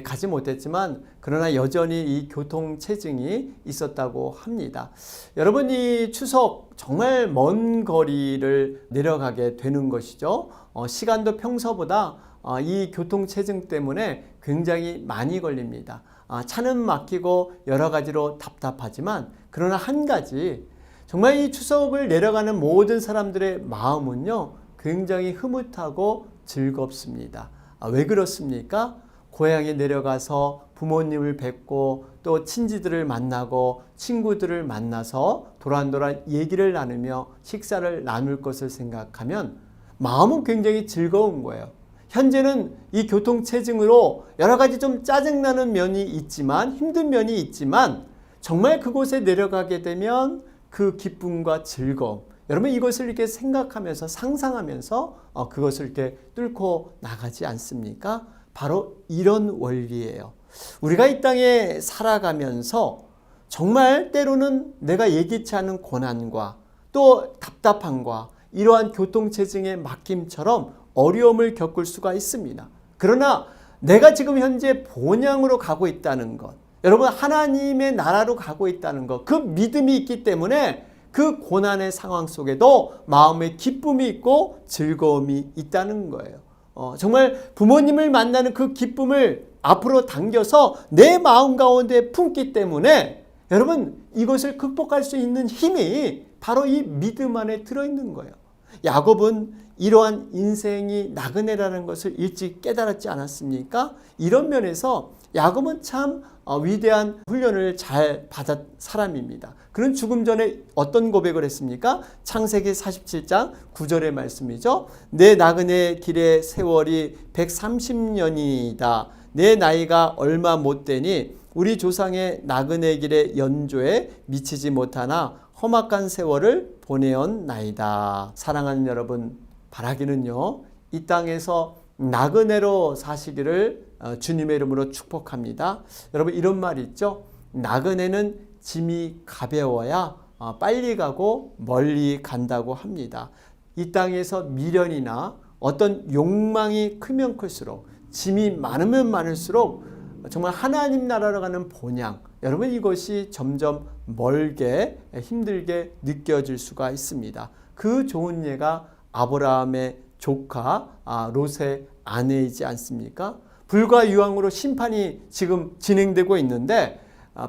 A: 가지 못했지만 그러나 여전히 이 교통체증이 있었다고 합니다. 여러분, 이 추석 정말 먼 거리를 내려가게 되는 것이죠. 시간도 평소보다 이 교통체증 때문에 굉장히 많이 걸립니다. 차는 막히고 여러 가지로 답답하지만 그러나 한 가지, 정말 이 추석을 내려가는 모든 사람들의 마음은요 굉장히 흐뭇하고 즐겁습니다. 왜 그렇습니까? 고향에 내려가서 부모님을 뵙고 또 친지들을 만나고 친구들을 만나서 도란도란 얘기를 나누며 식사를 나눌 것을 생각하면 마음은 굉장히 즐거운 거예요. 현재는 이 교통체증으로 여러 가지 좀 짜증나는 면이 있지만, 힘든 면이 있지만, 정말 그곳에 내려가게 되면 그 기쁨과 즐거움, 여러분 이것을 이렇게 생각하면서 상상하면서 그것을 이렇게 뚫고 나가지 않습니까? 바로 이런 원리예요. 우리가 이 땅에 살아가면서 정말 때로는 내가 예기치 않은 고난과 또 답답함과 이러한 교통체증의 막힘처럼 어려움을 겪을 수가 있습니다. 그러나 내가 지금 현재 본향으로 가고 있다는 것, 여러분 하나님의 나라로 가고 있다는 것, 그 믿음이 있기 때문에 그 고난의 상황 속에도 마음의 기쁨이 있고 즐거움이 있다는 거예요. 정말 부모님을 만나는 그 기쁨을 앞으로 당겨서 내 마음 가운데 품기 때문에 여러분 이것을 극복할 수 있는 힘이 바로 이 믿음 안에 들어있는 거예요. 야곱은 이러한 인생이 나그네라는 것을 일찍 깨달았지 않았습니까? 이런 면에서 야곱은 참 위대한 훈련을 잘 받은 사람입니다. 그는 죽음 전에 어떤 고백을 했습니까? 창세기 47장 9절의 말씀이죠. 내 나그네 길의 세월이 130년이다. 내 나이가 얼마 못 되니 우리 조상의 나그네 길의 연조에 미치지 못하나 험악한 세월을 보내었나이다. 사랑하는 여러분, 바라기는요, 이 땅에서 나그네로 사시기를 주님의 이름으로 축복합니다. 여러분 이런 말이 있죠. 나그네는 짐이 가벼워야 빨리 가고 멀리 간다고 합니다. 이 땅에서 미련이나 어떤 욕망이 크면 클수록, 짐이 많으면 많을수록 정말 하나님 나라로 가는 본향, 여러분 이것이 점점 멀게 힘들게 느껴질 수가 있습니다. 그 좋은 예가 아브라함의 조카 롯의 아내이지 않습니까? 불과 유황으로 심판이 지금 진행되고 있는데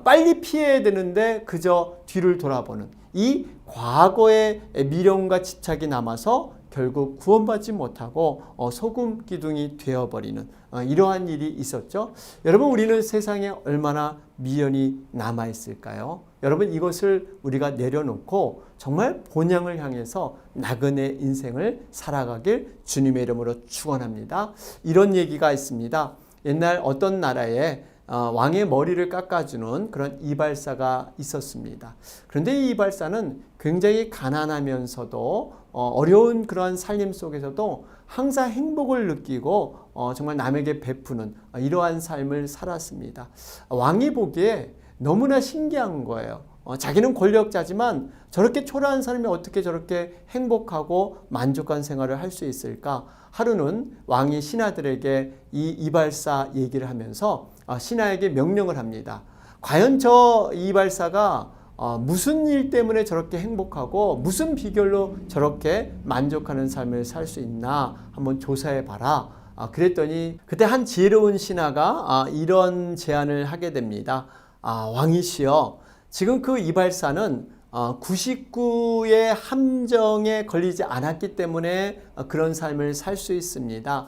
A: 빨리 피해야 되는데 그저 뒤를 돌아보는 이 과거의 미련과 집착이 남아서 결국 구원받지 못하고 소금 기둥이 되어버리는 이러한 일이 있었죠. 여러분 우리는 세상에 얼마나 미련이 남아있을까요? 여러분 이것을 우리가 내려놓고 정말 본향을 향해서 나그네 인생을 살아가길 주님의 이름으로 축원합니다. 이런 얘기가 있습니다. 옛날 어떤 나라에 왕의 머리를 깎아주는 그런 이발사가 있었습니다. 그런데 이 이발사는 굉장히 가난하면서도 어려운 그런 삶 속에서도 항상 행복을 느끼고 정말 남에게 베푸는 이러한 삶을 살았습니다. 왕이 보기에 너무나 신기한 거예요. 자기는 권력자지만 저렇게 초라한 사람이 어떻게 저렇게 행복하고 만족한 생활을 할 수 있을까? 하루는 왕이 신하들에게 이 이발사 얘기를 하면서 신하에게 명령을 합니다. 과연 저 이발사가 무슨 일 때문에 저렇게 행복하고 무슨 비결로 저렇게 만족하는 삶을 살 수 있나 한번 조사해 봐라. 그랬더니 그때 한 지혜로운 신하가 이런 제안을 하게 됩니다. 왕이시여, 지금 그 이발사는 99의 함정에 걸리지 않았기 때문에 그런 삶을 살 수 있습니다.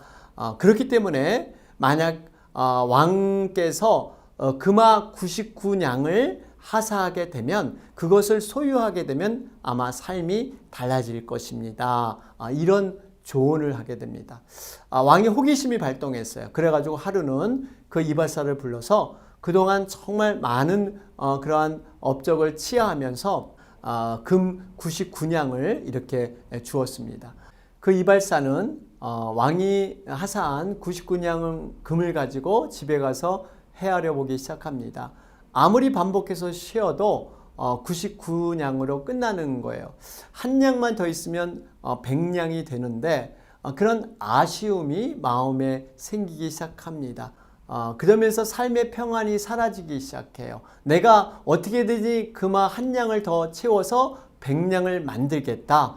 A: 그렇기 때문에 만약 왕께서 금화 99냥을 하사하게 되면, 그것을 소유하게 되면 아마 삶이 달라질 것입니다. 이런 조언을 하게 됩니다. 왕이 호기심이 발동했어요. 그래가지고 하루는 그 이발사를 불러서 그동안 정말 많은 그러한 업적을 치하하면서 금 99냥을 이렇게 주었습니다. 그 이발사는 왕이 하사한 99냥 금을 가지고 집에 가서 헤아려 보기 시작합니다. 아무리 반복해서 쉬어도 99냥으로 끝나는 거예요. 한 냥만 더 있으면 100냥이 되는데 그런 아쉬움이 마음에 생기기 시작합니다. 그러면서 삶의 평안이 사라지기 시작해요. 내가 어떻게든지 금화 한 냥을 더 채워서 100냥을 만들겠다.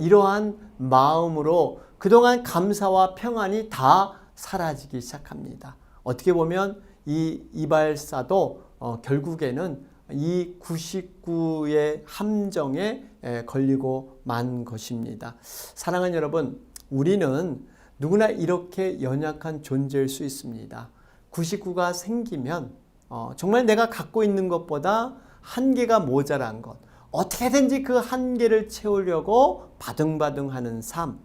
A: 이러한 마음으로 그동안 감사와 평안이 다 사라지기 시작합니다. 어떻게 보면 이 이발사도 결국에는 이 99의 함정에 걸리고 만 것입니다. 사랑하는 여러분, 우리는 누구나 이렇게 연약한 존재일 수 있습니다. 99가 생기면 정말 내가 갖고 있는 것보다 한계가 모자란 것, 어떻게든지 그 한계를 채우려고 바등바등하는 삶,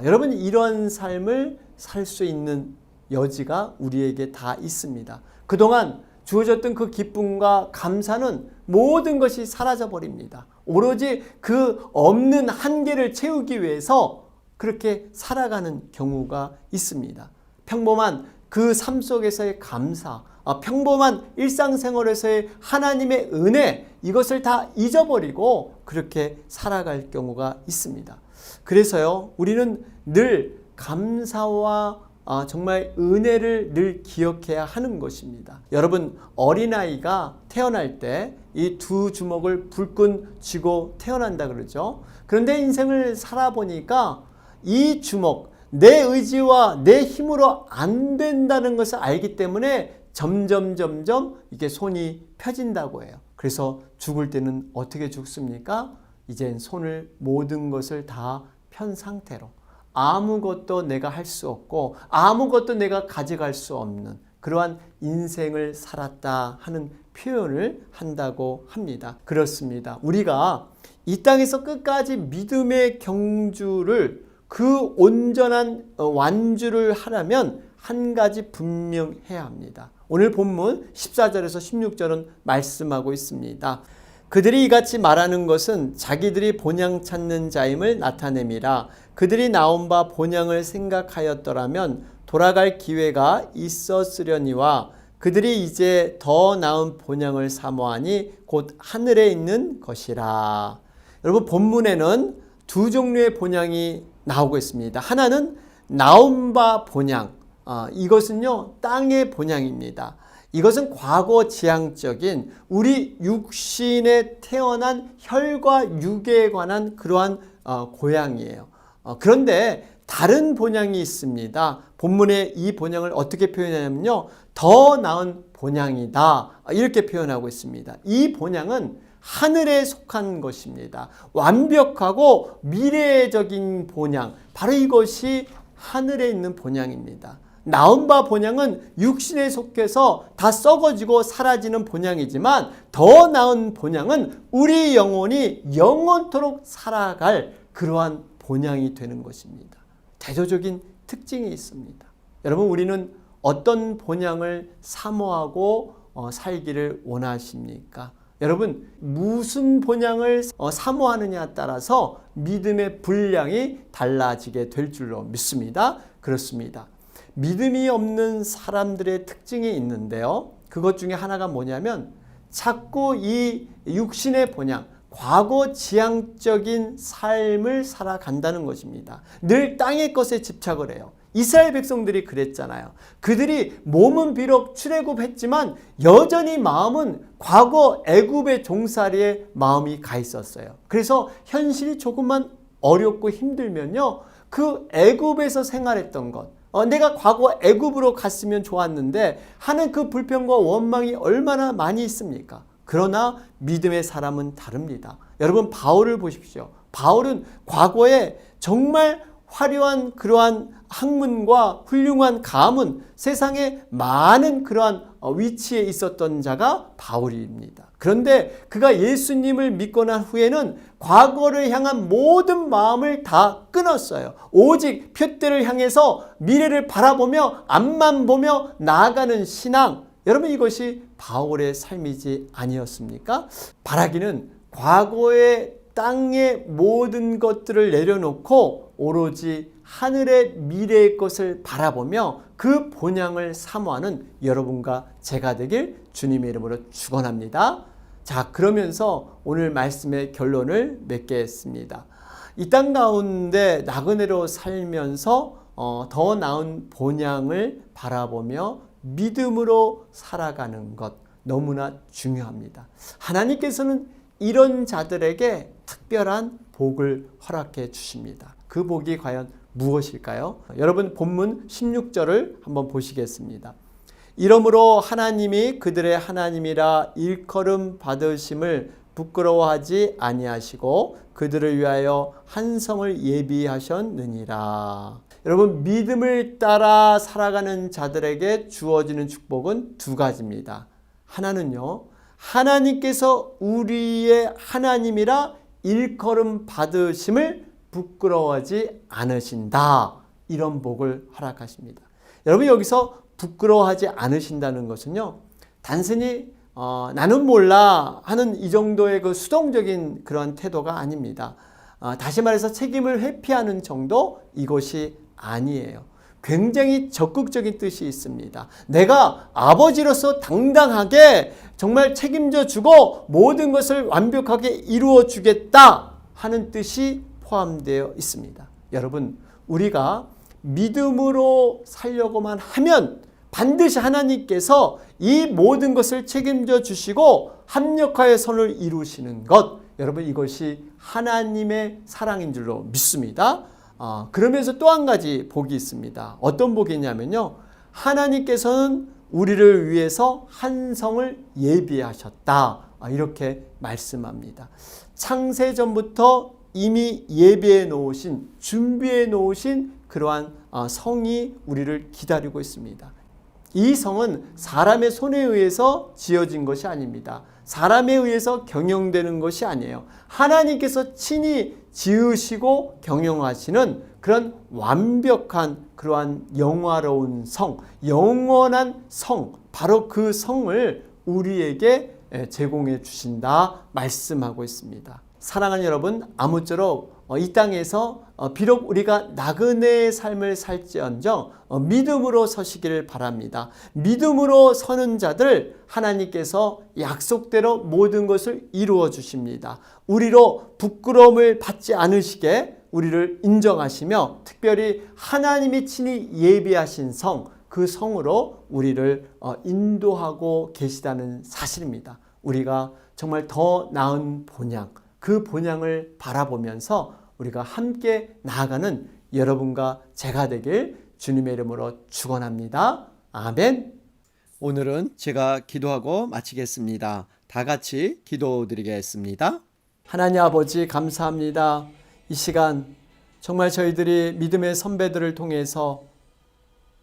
A: 여러분 이런 삶을 살 수 있는 여지가 우리에게 다 있습니다. 그동안 주어졌던 그 기쁨과 감사는 모든 것이 사라져 버립니다. 오로지 그 없는 한계를 채우기 위해서 그렇게 살아가는 경우가 있습니다. 평범한 그 삶 속에서의 감사, 평범한 일상생활에서의 하나님의 은혜, 이것을 다 잊어버리고 그렇게 살아갈 경우가 있습니다. 그래서요, 우리는 늘 감사와 정말 은혜를 늘 기억해야 하는 것입니다. 여러분, 어린아이가 태어날 때 이 두 주먹을 불끈 쥐고 태어난다 그러죠. 그런데 인생을 살아보니까 이 주먹, 내 의지와 내 힘으로 안 된다는 것을 알기 때문에 점점 이게 손이 펴진다고 해요. 그래서 죽을 때는 어떻게 죽습니까? 이젠 손을 모든 것을 다 편 상태로 아무것도 내가 할 수 없고 아무것도 내가 가져갈 수 없는 그러한 인생을 살았다 하는 표현을 한다고 합니다. 그렇습니다. 우리가 이 땅에서 끝까지 믿음의 경주를 그 온전한 완주를 하려면 한 가지 분명해야 합니다. 오늘 본문 14절에서 16절은 말씀하고 있습니다. 그들이 이같이 말하는 것은 자기들이 본향 찾는 자임을 나타냄이라. 그들이 나온 바 본향을 생각하였더라면 돌아갈 기회가 있었으려니와 그들이 이제 더 나은 본향을 사모하니 곧 하늘에 있는 것이라. 여러분, 본문에는 두 종류의 본향이 나오고 있습니다. 하나는 나온 바 본향, 이것은요 땅의 본향입니다. 이것은 과거 지향적인 우리 육신에 태어난 혈과 육에 관한 그러한 고향이에요. 그런데 다른 본향이 있습니다. 본문에 이 본향을 어떻게 표현하냐면요, 더 나은 본향이다 이렇게 표현하고 있습니다. 이 본향은 하늘에 속한 것입니다. 완벽하고 미래적인 본향, 바로 이것이 하늘에 있는 본향입니다. 나온 바 본향은 육신에 속해서 다 썩어지고 사라지는 본향이지만 더 나은 본향은 우리 영혼이 영원토록 살아갈 그러한 본향이 되는 것입니다. 대조적인 특징이 있습니다. 여러분, 우리는 어떤 본향을 사모하고 살기를 원하십니까? 여러분, 무슨 본향을 사모하느냐에 따라서 믿음의 분량이 달라지게 될 줄로 믿습니다. 그렇습니다. 믿음이 없는 사람들의 특징이 있는데요. 그것 중에 하나가 뭐냐면 자꾸 이 육신의 본향, 과거 지향적인 삶을 살아간다는 것입니다. 늘 땅의 것에 집착을 해요. 이스라엘 백성들이 그랬잖아요. 그들이 몸은 비록 출애굽했지만 여전히 마음은 과거 애굽의 종살이에 마음이 가 있었어요. 그래서 현실이 조금만 어렵고 힘들면요, 그 애굽에서 생활했던 것, 내가 과거 애굽으로 갔으면 좋았는데 하는 그 불평과 원망이 얼마나 많이 있습니까? 그러나 믿음의 사람은 다릅니다. 여러분, 바울을 보십시오. 바울은 과거에 정말 화려한 그러한 학문과 훌륭한 가문, 세상에 많은 그러한 위치에 있었던 자가 바울입니다. 그런데 그가 예수님을 믿고 난 후에는 과거를 향한 모든 마음을 다 끊었어요. 오직 표대를 향해서 미래를 바라보며 앞만 보며 나아가는 신앙, 여러분, 이것이 바울의 삶이지 아니었습니까? 바라기는 과거의 땅의 모든 것들을 내려놓고 오로지 하늘의 미래의 것을 바라보며 그 본향을 사모하는 여러분과 제가 되길 주님의 이름으로 축원합니다. 자, 그러면서 오늘 말씀의 결론을 맺겠습니다. 이 땅 가운데 나그네로 살면서 더 나은 본향을 바라보며 믿음으로 살아가는 것 너무나 중요합니다. 하나님께서는 이런 자들에게 특별한 복을 허락해 주십니다. 그 복이 과연 무엇일까요? 여러분, 본문 16절을 한번 보시겠습니다. 이러므로 하나님이 그들의 하나님이라 일컬음 받으심을 부끄러워하지 아니하시고 그들을 위하여 한 성을 예비하셨느니라. 여러분, 믿음을 따라 살아가는 자들에게 주어지는 축복은 두 가지입니다. 하나는요, 하나님께서 우리의 하나님이라 일컬음 받으심을 부끄러워하지 않으신다. 이런 복을 허락하십니다. 여러분, 여기서 부끄러워하지 않으신다는 것은요, 단순히 나는 몰라 하는 이 정도의 그 수동적인 그런 태도가 아닙니다. 다시 말해서 책임을 회피하는 정도, 이것이 아니에요. 굉장히 적극적인 뜻이 있습니다. 내가 아버지로서 당당하게 정말 책임져 주고 모든 것을 완벽하게 이루어 주겠다 하는 뜻이 포함되어 있습니다. 여러분, 우리가 믿음으로 살려고만 하면 반드시 하나님께서 이 모든 것을 책임져 주시고 합력하여 선을 이루시는 것, 여러분, 이것이 하나님의 사랑인 줄로 믿습니다. 그러면서 또 한 가지 복이 있습니다. 어떤 복이냐면요, 하나님께서는 우리를 위해서 한 성을 예비하셨다. 이렇게 말씀합니다. 창세전부터 이미 예비해 놓으신, 준비해 놓으신 그러한 성이 우리를 기다리고 있습니다. 이 성은 사람의 손에 의해서 지어진 것이 아닙니다. 사람에 의해서 경영되는 것이 아니에요. 하나님께서 친히 지으시고 경영하시는 그런 완벽한 그러한 영화로운 성, 영원한 성, 바로 그 성을 우리에게 제공해 주신다 말씀하고 있습니다. 사랑하는 여러분, 아무쪼록 이 땅에서 비록 우리가 나그네의 삶을 살지언정 믿음으로 서시기를 바랍니다. 믿음으로 서는 자들 하나님께서 약속대로 모든 것을 이루어 주십니다. 우리로 부끄러움을 받지 않으시게 우리를 인정하시며 특별히 하나님이 친히 예비하신 성, 그 성으로 우리를 인도하고 계시다는 사실입니다. 우리가 정말 더 나은 본향, 그 본향을 바라보면서 우리가 함께 나아가는 여러분과 제가 되길 주님의 이름으로 축원합니다. 아멘. 오늘은 제가 기도하고 마치겠습니다. 다 같이 기도드리겠습니다. 하나님 아버지, 감사합니다. 이 시간 정말 저희들이 믿음의 선배들을 통해서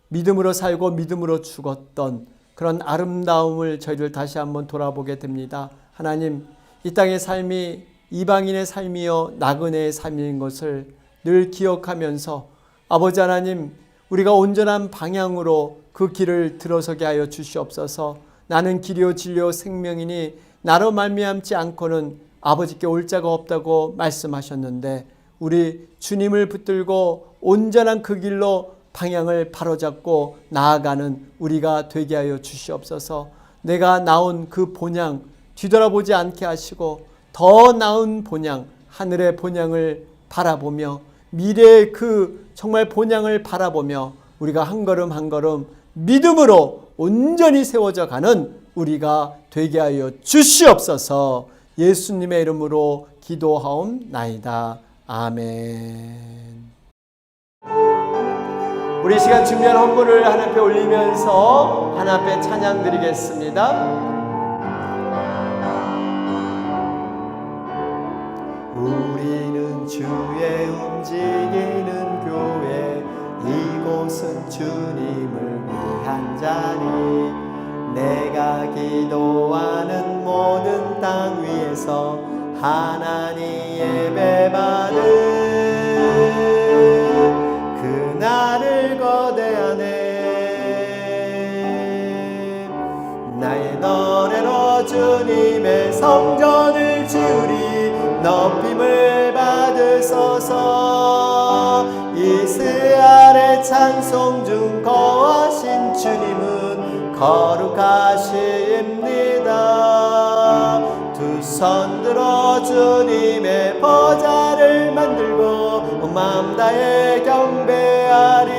A: 믿음으로 살고 믿음으로 죽었던 그런 아름다움을 저희들 다시 한번 돌아보게 됩니다. 하나님, 이 땅의 삶이 이방인의 삶이요 나그네의 삶인 것을 늘 기억하면서 아버지 하나님, 우리가 온전한 방향으로 그 길을 들어서게 하여 주시옵소서. 나는 길이요 진리요 생명이니 나로 말미암지 않고는 아버지께 올 자가 없다고 말씀하셨는데, 우리 주님을 붙들고 온전한 그 길로 방향을 바로잡고 나아가는 우리가 되게 하여 주시옵소서. 내가 나온 그 본향 뒤돌아보지 않게 하시고 더 나은 본향, 하늘의 본향을 바라보며 미래의 그 정말 본향을 바라보며 우리가 한 걸음 한 걸음 믿음으로 온전히 세워져 가는 우리가 되게 하여 주시옵소서. 예수님의 이름으로 기도하옵나이다. 아멘. 우리 시간 준비한 헌물을 하나님 앞에 올리면서 하나님 앞에 찬양 드리겠습니다. 우리는 주의 움직이는 교회, 이곳은 주님을 위한 자리. 내가 기도하는 모든 땅 위에서 하나님 예배받은 그날을 거대하네. 나의 노래로 주님의 성전을 지으리. 높임을 받으소서. 이스라엘의 찬송 중 거하신 주님은 거룩하십니다. 두 손 들어 주님의 보좌를 만들고 마음 다해 경배하리.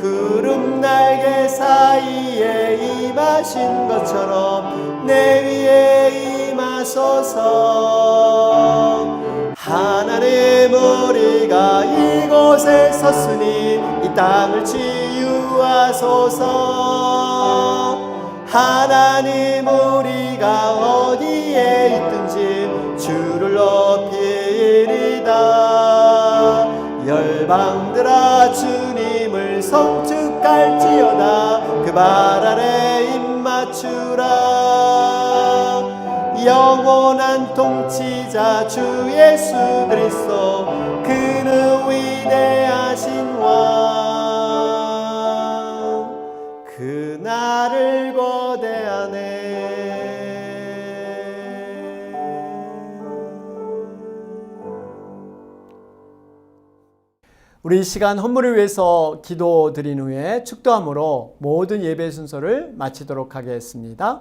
A: 구름 날개 사이에 임하신 것처럼 내 위에 임하소서. 하나님, 우리가 이곳에 섰으니 이 땅을 치유하소서. 하나님, 우리가 어디에 있든지 주를 높이리다. 열방들아 원하시리로다. 그 발 아래 입 맞추라. 영원한 통치자 주 예수 그리스도, 그는 위대하신 왕, 그 나를 거대하네. 우리 이 시간 헌물을 위해서 기도드린 후에 축도함으로 모든 예배 순서를 마치도록 하겠습니다.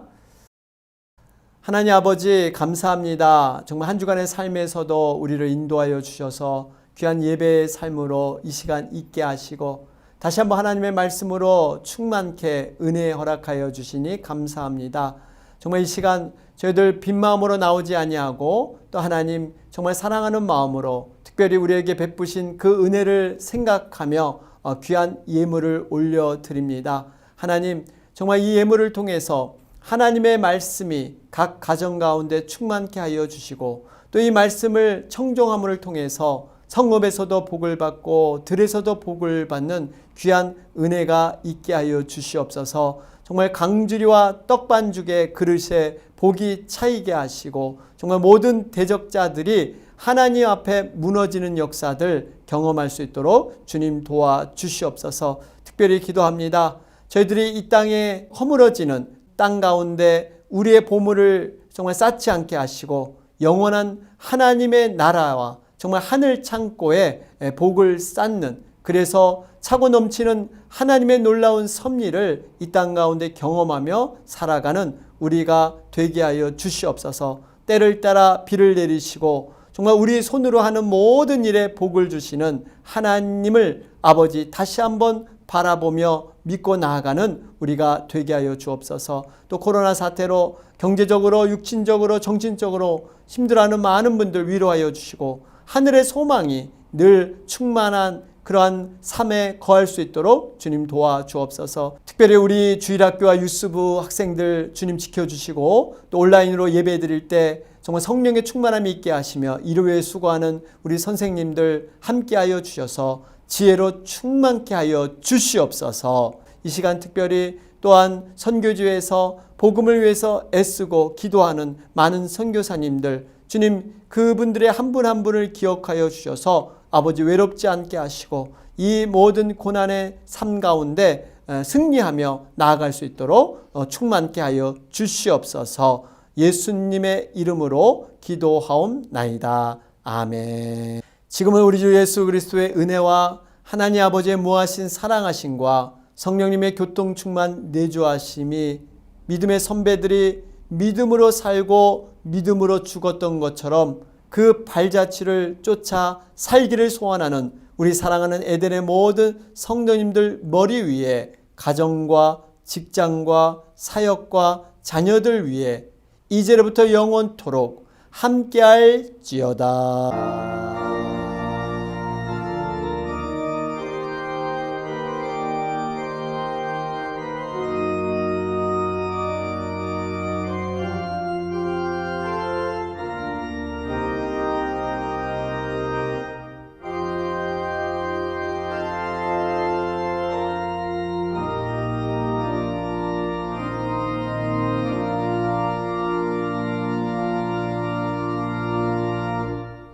A: 하나님 아버지 감사합니다. 정말 한 주간의 삶에서도 우리를 인도하여 주셔서 귀한 예배의 삶으로 이 시간 있게 하시고 다시 한번 하나님의 말씀으로 충만케 은혜 허락하여 주시니 감사합니다. 정말 이 시간 저희들 빈 마음으로 나오지 아니하고 또 하나님 정말 사랑하는 마음으로 특별히 우리에게 베푸신 그 은혜를 생각하며 귀한 예물을 올려드립니다. 하나님 정말 이 예물을 통해서 하나님의 말씀이 각 가정 가운데 충만케 하여 주시고 또 이 말씀을 청종함을 통해서 성읍에서도 복을 받고 들에서도 복을 받는 귀한 은혜가 있게 하여 주시옵소서. 정말 강주리와 떡반죽의 그릇에 복이 차이게 하시고 정말 모든 대적자들이 하나님 앞에 무너지는 역사들 경험할 수 있도록 주님 도와주시옵소서. 특별히 기도합니다. 저희들이 이 땅에 허물어지는 땅 가운데 우리의 보물을 정말 쌓지 않게 하시고 영원한 하나님의 나라와 정말 하늘 창고에 복을 쌓는, 그래서 차고 넘치는 하나님의 놀라운 섭리를 이 땅 가운데 경험하며 살아가는 우리가 되게 하여 주시옵소서. 때를 따라 비를 내리시고 정말 우리 손으로 하는 모든 일에 복을 주시는 하나님을 아버지 다시 한번 바라보며 믿고 나아가는 우리가 되게 하여 주옵소서. 또 코로나 사태로 경제적으로 육신적으로 정신적으로 힘들어하는 많은 분들 위로하여 주시고 하늘의 소망이 늘 충만한 그러한 삶에 거할 수 있도록 주님 도와주옵소서. 특별히 우리 주일학교와 유스부 학생들 주님 지켜주시고 또 온라인으로 예배 드릴 때 정말 성령의 충만함이 있게 하시며 일요일에 수고하는 우리 선생님들 함께하여 주셔서 지혜로 충만케 하여 주시옵소서. 이 시간 특별히 또한 선교지에서 복음을 위해서 애쓰고 기도하는 많은 선교사님들 주님 그분들의 한 분 한 분을 기억하여 주셔서 아버지 외롭지 않게 하시고 이 모든 고난의 삶 가운데 승리하며 나아갈 수 있도록 충만케 하여 주시옵소서. 예수님의 이름으로 기도하옵나이다. 아멘. 지금은 우리 주 예수 그리스도의 은혜와 하나님 아버지의 무하신 사랑하심과 성령님의 교통 충만 내주하심이 믿음의 선배들이 믿음으로 살고 믿음으로 죽었던 것처럼 그 발자취를 쫓아 살기를 소원하는 우리 사랑하는 에덴의 모든 성도님들 머리 위에 가정과 직장과 사역과 자녀들 위해 이제로부터 영원토록 함께할지어다.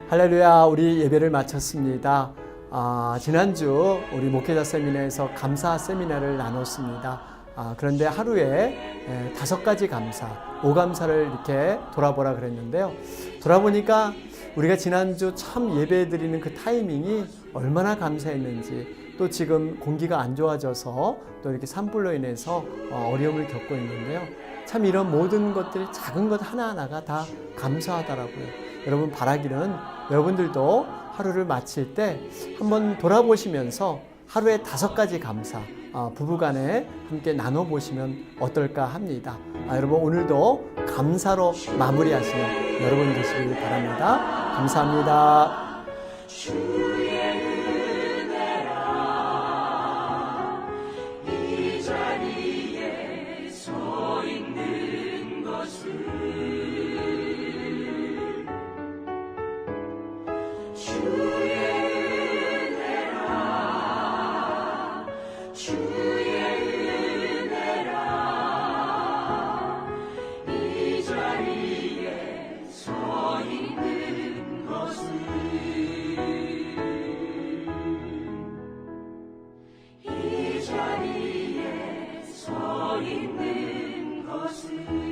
A: 할렐루야. 우리 예배를 마쳤습니다. 지난주 우리 목회자 세미나에서 감사 세미나를 나눴습니다. 그런데 하루에 5가지 감사, 5감사를 이렇게 돌아보라 그랬는데요. 돌아보니까 우리가 지난주 참 예배 드리는 그 타이밍이 얼마나 감사했는지, 또 지금 공기가 안 좋아져서 또 이렇게 산불로 인해서 어려움을 겪고 있는데요. 참 이런 모든 것들, 작은 것 하나하나가 다 감사하더라고요. 여러분 바라기는 여러분들도 하루를 마칠 때 한번 돌아보시면서 하루에 5가지 감사 부부간에 함께 나눠보시면 어떨까 합니다. 여러분 오늘도 감사로 마무리하시는 여러분 되시길 바랍니다. 감사합니다.
C: 주의 자리에 서 있는 것을